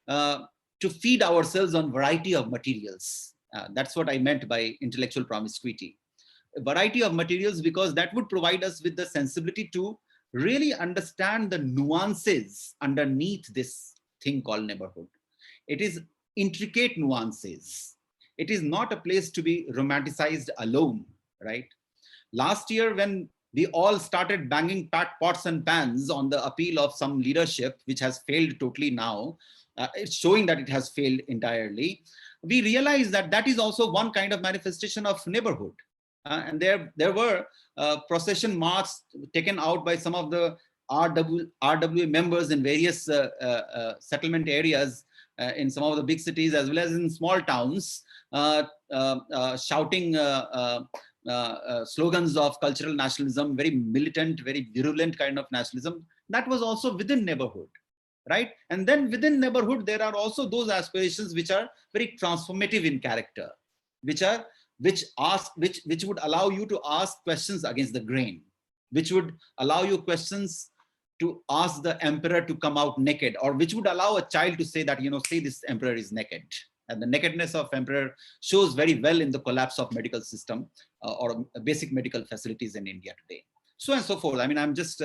to feed ourselves on variety of materials. That's what I meant by intellectual promiscuity. A variety of materials, because that would provide us with the sensibility to really understand the nuances underneath this thing called neighborhood. It is intricate nuances. It is not a place to be romanticized alone, right? Last year, when we all started banging pots and pans on the appeal of some leadership, which has failed totally now, it's showing that it has failed entirely. We realized that that is also one kind of manifestation of neighborhood. And there were procession marches taken out by some of the RWA members in various settlement areas in some of the big cities as well as in small towns, shouting slogans of cultural nationalism, very militant, very virulent kind of nationalism. That was also within neighborhood, right? And then within neighborhood, there are also those aspirations which are very transformative in character, which would allow you to ask questions against the grain, which would allow you questions to ask the emperor to come out naked, or which would allow a child to say that, say this emperor is naked. And the nakedness of emperor shows very well in the collapse of medical system or basic medical facilities in India today. So and so forth. I mean, I'm just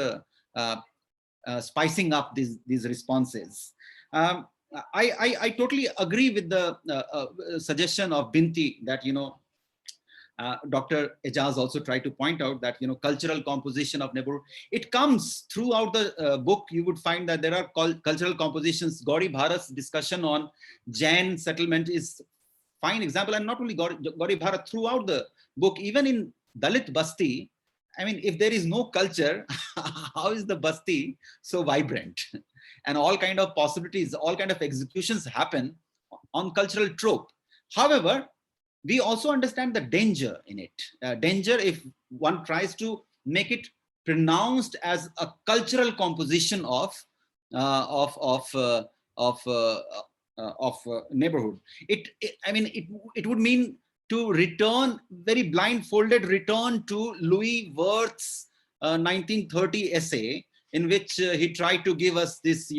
spicing up these responses. I totally agree with the suggestion of Binti that, Dr. Aijaz also tried to point out that, cultural composition of neighborhood, it comes throughout the book. You would find that there are cultural compositions. Gauri Bharat's discussion on Jain settlement is fine example, and not only Gauri Bharat, throughout the book, even in Dalit Basti. I mean, if there is no culture, how is the Basti so vibrant? And all kind of possibilities, all kind of executions happen on cultural trope. However, we also understand the danger in it. Danger if one tries to make it pronounced as a cultural composition of neighborhood. It would mean to return, very blindfolded return to Louis Wirth's 1930 essay, in which he tried to give us this,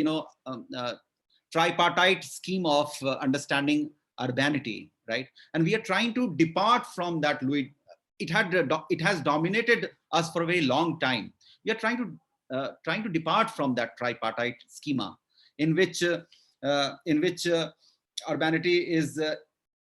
tripartite scheme of understanding urbanity, right? And we are trying to depart from that Louis. It has dominated us for a very long time. We are trying to depart from that tripartite schema, in which urbanity is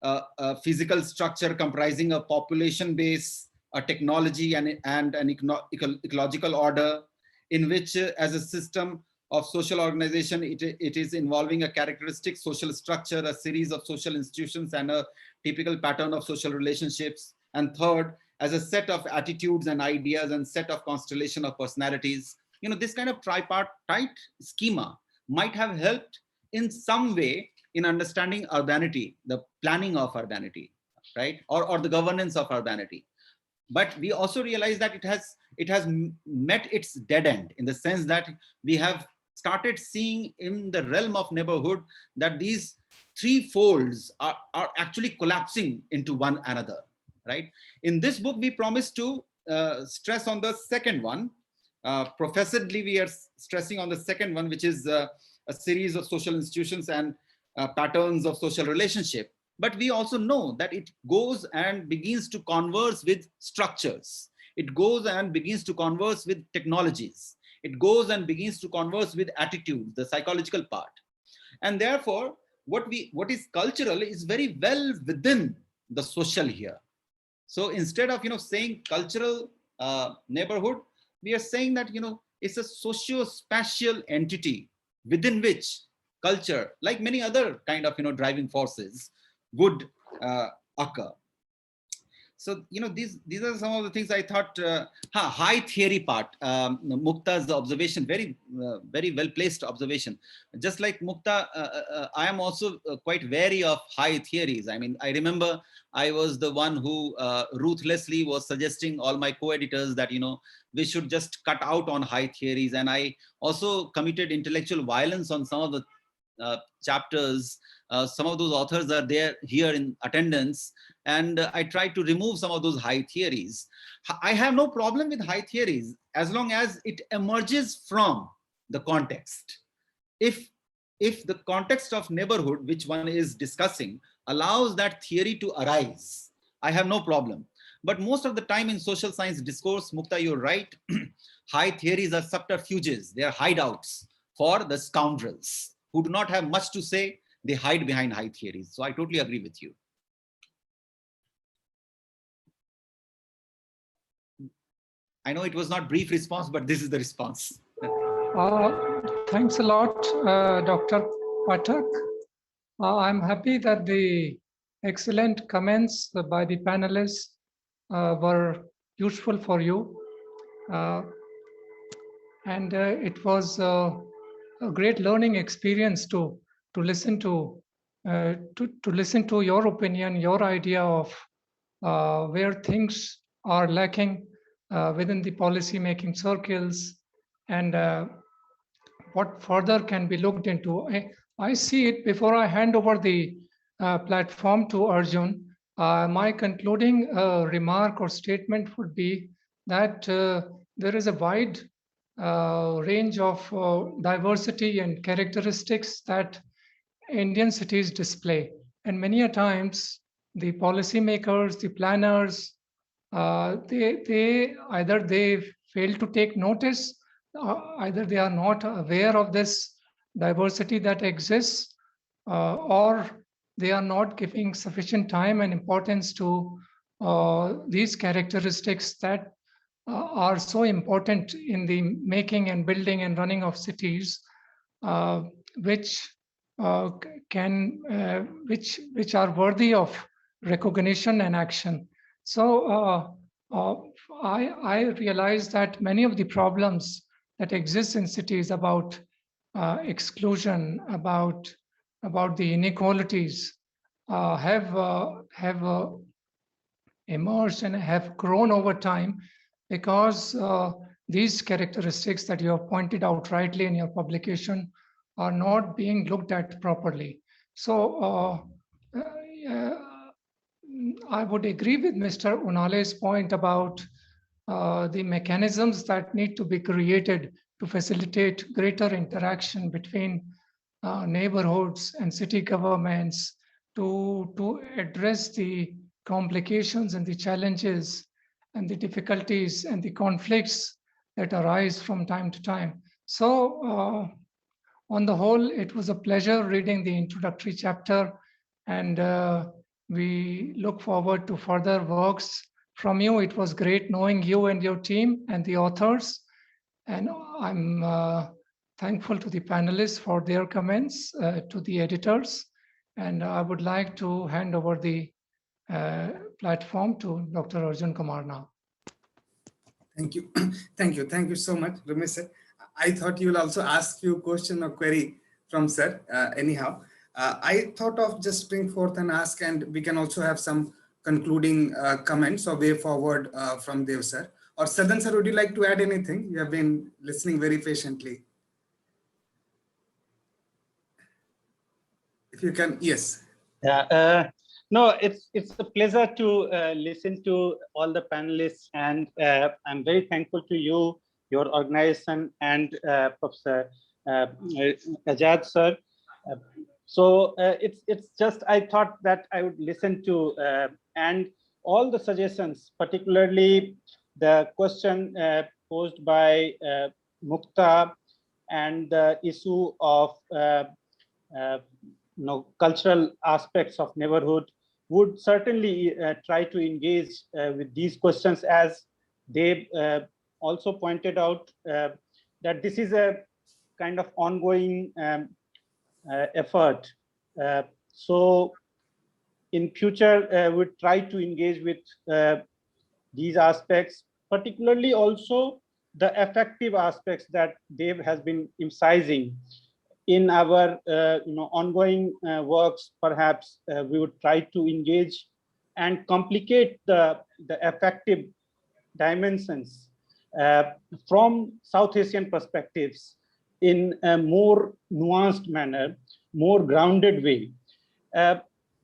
a physical structure comprising a population base, a technology, and an ecological order, in which as a system of social organization, it is involving a characteristic social structure, a series of social institutions, and a typical pattern of social relationships. And third, as a set of attitudes and ideas and set of constellation of personalities. This kind of tripartite schema might have helped in some way in understanding urbanity, the planning of urbanity, right? Or the governance of urbanity. But we also realize that it has met its dead end, in the sense that we have started seeing in the realm of neighborhood that these three folds are actually collapsing into one another, right? In this book, we promise to stress on the second one. Professedly, we are stressing on the second one, which is a series of social institutions and patterns of social relationship. But we also know that it goes and begins to converse with structures. It goes and begins to converse with technologies. It goes and begins to converse with attitudes, the psychological part. And therefore, what is cultural is very well within the social here. So instead of saying cultural neighborhood, we are saying that it's a socio-spatial entity within which culture, like many other kind of driving forces, would occur. So these are some of the things I thought. High theory part, Mukta's observation, very well placed observation. Just like Mukta, I am also quite wary of high theories. I mean, I remember I was the one who ruthlessly was suggesting all my co-editors that we should just cut out on high theories, and I also committed intellectual violence on some of the chapters. Some of those authors are there here in attendance, and I try to remove some of those high theories. I have no problem with high theories as long as it emerges from the context. If the context of neighborhood, which one is discussing, allows that theory to arise, I have no problem. But most of the time in social science discourse, Mukta, you're right, high theories are subterfuges. They are hideouts for the scoundrels who do not have much to say. They hide behind high theories. So I totally agree with you. I know it was not brief response, but this is the response. Thanks a lot, Dr. Pathak. I'm happy that the excellent comments by the panelists were useful for you. And it was a great learning experience to listen to your opinion, your idea of where things are lacking within the policy making circles, and what further can be looked into. I see it. Before I hand over the platform to Arjun, my concluding remark or statement would be that there is a wide range of diversity and characteristics that Indian cities display. And many a times, the policymakers, the planners, they either they fail to take notice, either they are not aware of this diversity that exists, or they are not giving sufficient time and importance to these characteristics that are so important in the making and building and running of cities, which are worthy of recognition and action. So I realize that many of the problems that exist in cities about exclusion, about the inequalities, have emerged and have grown over time because these characteristics that you have pointed out rightly in your publication are not being looked at properly. So I would agree with Mr. Unhale's point about the mechanisms that need to be created to facilitate greater interaction between neighborhoods and city governments to address the complications and the challenges and the difficulties and the conflicts that arise from time to time. So on the whole, it was a pleasure reading the introductory chapter, and we look forward to further works from you. It was great knowing you and your team and the authors, and I'm thankful to the panelists for their comments, to the editors, and I would like to hand over the platform to Dr. Arjun Kumar now. Thank you. Thank you so much, Rumi sir. I thought you will also ask you a question or query from sir. Anyhow, I thought of just bring forth and ask, and we can also have some concluding comments or way forward from Dev sir. Or Sadan sir, would you like to add anything? You have been listening very patiently. If you can, yes. Yeah. No, it's a pleasure to listen to all the panelists, and I'm very thankful to you, your organization, and Professor Aijaz sir. So it's just, I thought that I would listen to and all the suggestions, particularly the question posed by Mukta and the issue of cultural aspects of neighborhood, would certainly try to engage with these questions, as they also pointed out that this is a kind of ongoing effort. So in future, we try to engage with these aspects, particularly also the affective aspects that Dev has been emphasizing. In our ongoing works, perhaps we would try to engage and complicate the affective dimensions from South Asian perspectives in a more nuanced manner, more grounded way.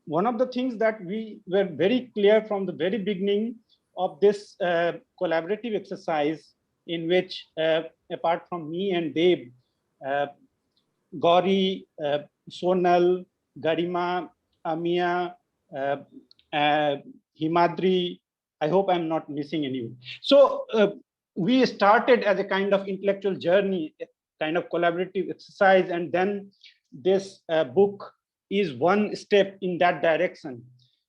One of the things that we were very clear from the very beginning of this collaborative exercise, in which apart from me and Dev, Gauri, Sonal, Garima, Amia, Himadri, I hope I'm not missing anyone. So we started as a kind of intellectual journey, a kind of collaborative exercise, and then this book is one step in that direction.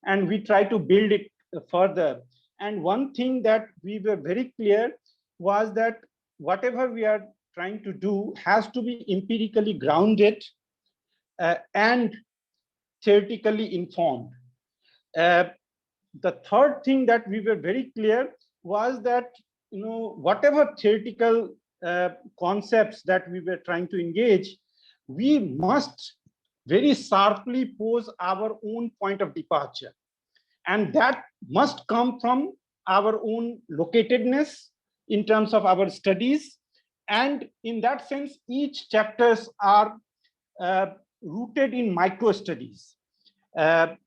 And we try to build it further. And one thing that we were very clear was that whatever we are trying to do has to be empirically grounded and theoretically informed. The third thing that we were very clear was that whatever theoretical concepts that we were trying to engage, we must very sharply pose our own point of departure, and that must come from our own locatedness in terms of our studies. And in that sense, each chapters are rooted in micro studies.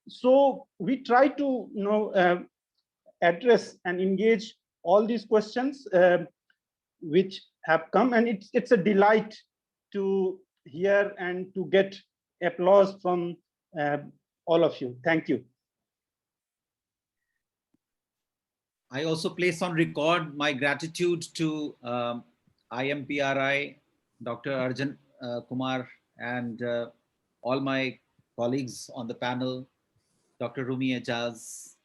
So we try to address and engage all these questions which have come, and it's a delight to hear and to get applause from all of you. Thank you. I also place on record my gratitude to IMPRI, Dr. Arjun Kumar, and all my colleagues on the panel, Dr. Rumi, Aijaz.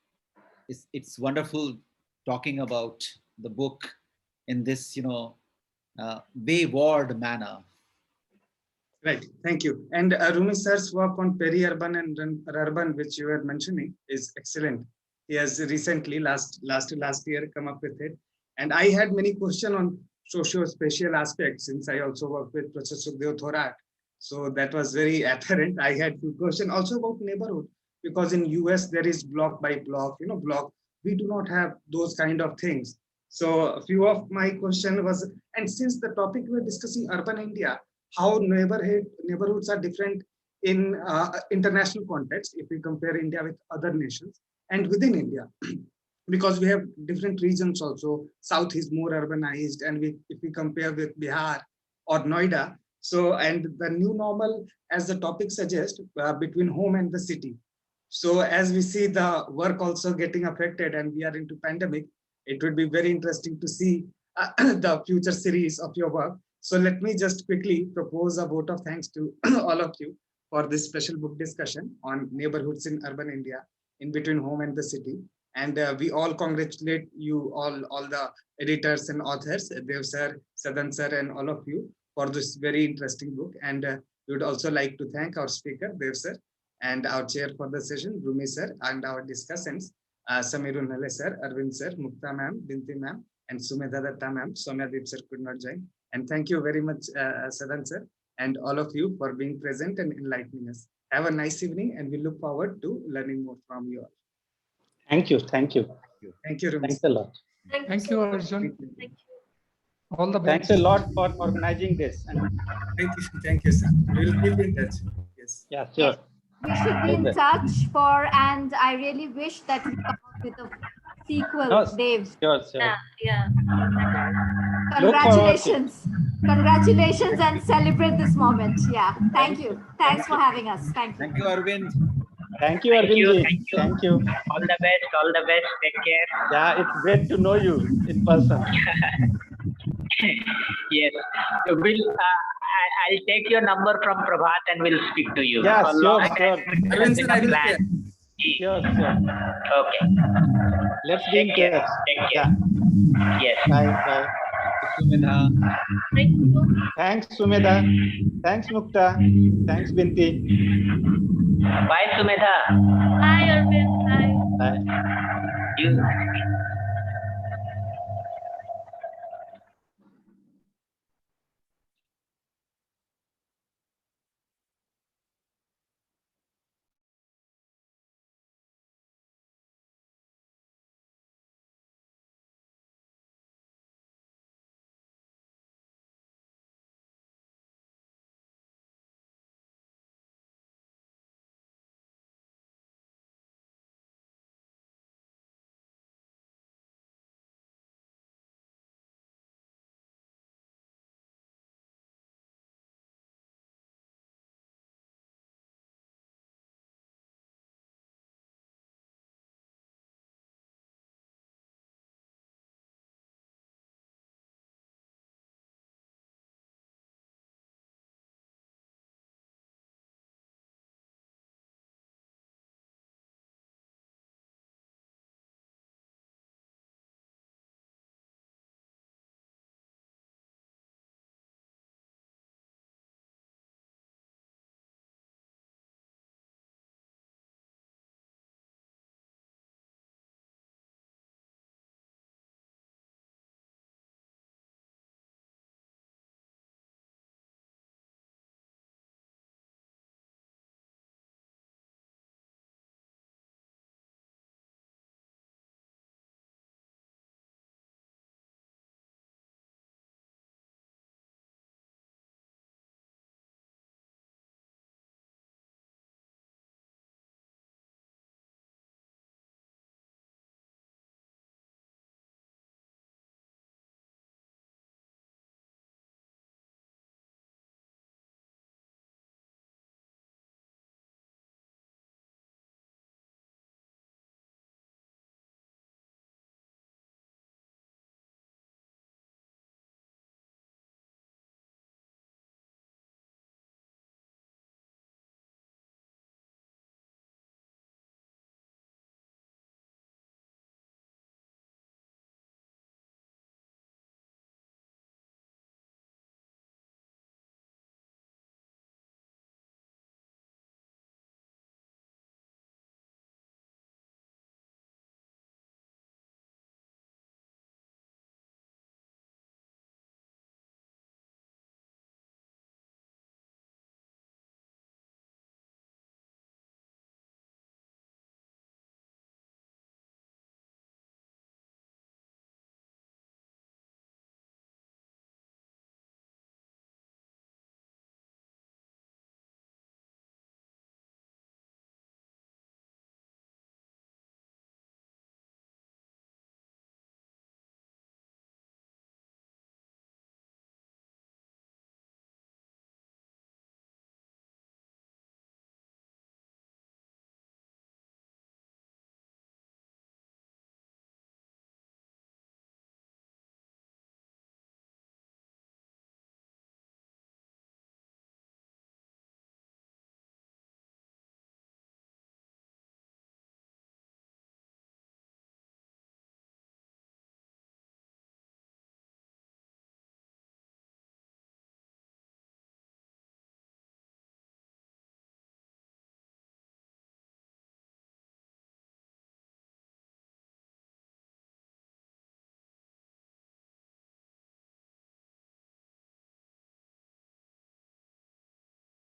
It's wonderful talking about the book in this, wayward manner. Right, thank you. And Rumi sir's work on peri-urban and urban, which you were mentioning, is excellent. He has recently, last year, come up with it. And I had many questions on socio-spatial aspects, since I also work with Professor Sukhdev Thorat. So that was very apparent. I had few questions also about neighborhood, because in US there is block by block, block. We do not have those kind of things. So a few of my question was, and since the topic we're discussing urban India, how neighborhoods are different in international context, if we compare India with other nations and within India, because we have different regions also. South is more urbanized, and if we compare with Bihar or Noida, so, and the new normal, as the topic suggests, between home and the city. So as we see the work also getting affected and we are into pandemic, it would be very interesting to see the future series of your work. So let me just quickly propose a vote of thanks to all of you for this special book discussion on neighborhoods in urban India, in between home and the city. And we all congratulate you, all the editors and authors, Dev sir, Sadan sir, and all of you for this very interesting book. And we would also like to thank our speaker, Dev sir, and our chair for the session, Rumi sir, and our discussants, Unhale sir, Arvind sir, Mukta ma'am, Binti ma'am, and Sumedha Datta ma'am. Soumyadip sir could not join. And thank you very much, Sadan sir, and all of you for being present and enlightening us. Have a nice evening, and we look forward to learning more from you all. Thank you. Thank you. Thank you, Rumi. Thanks a lot. Thank you, Arjun. Thank you. All the best. Thanks a lot for organizing this. Thank you, sir. We will keep in touch. Yes. Yeah, sure. Yes. We should be in touch and I really wish that we come up with a sequel, No, Dave. Sure. Yeah. Congratulations. Congratulations and celebrate this moment. Yeah. Thank you. Thanks for having us. Thank you. Thank you, Arvind. Thank you, Arvind. Thank you. All the best. Take care. Yeah, it's great to know you in person. Yes. I'll take your number from Prabhat and we'll speak to you. Yeah, For sure, long sure. time, Arvind sir, I will plan. Sure, sure. Okay. Let's be in Take care. touch. Take care. Yeah. Yes. Bye, bye. Sumedha. Thank you. Thanks, Sumedha. Thanks, Mukta. Thanks, Binti. Bye, Sumedha. Bye, Arvind. Bye. Bye.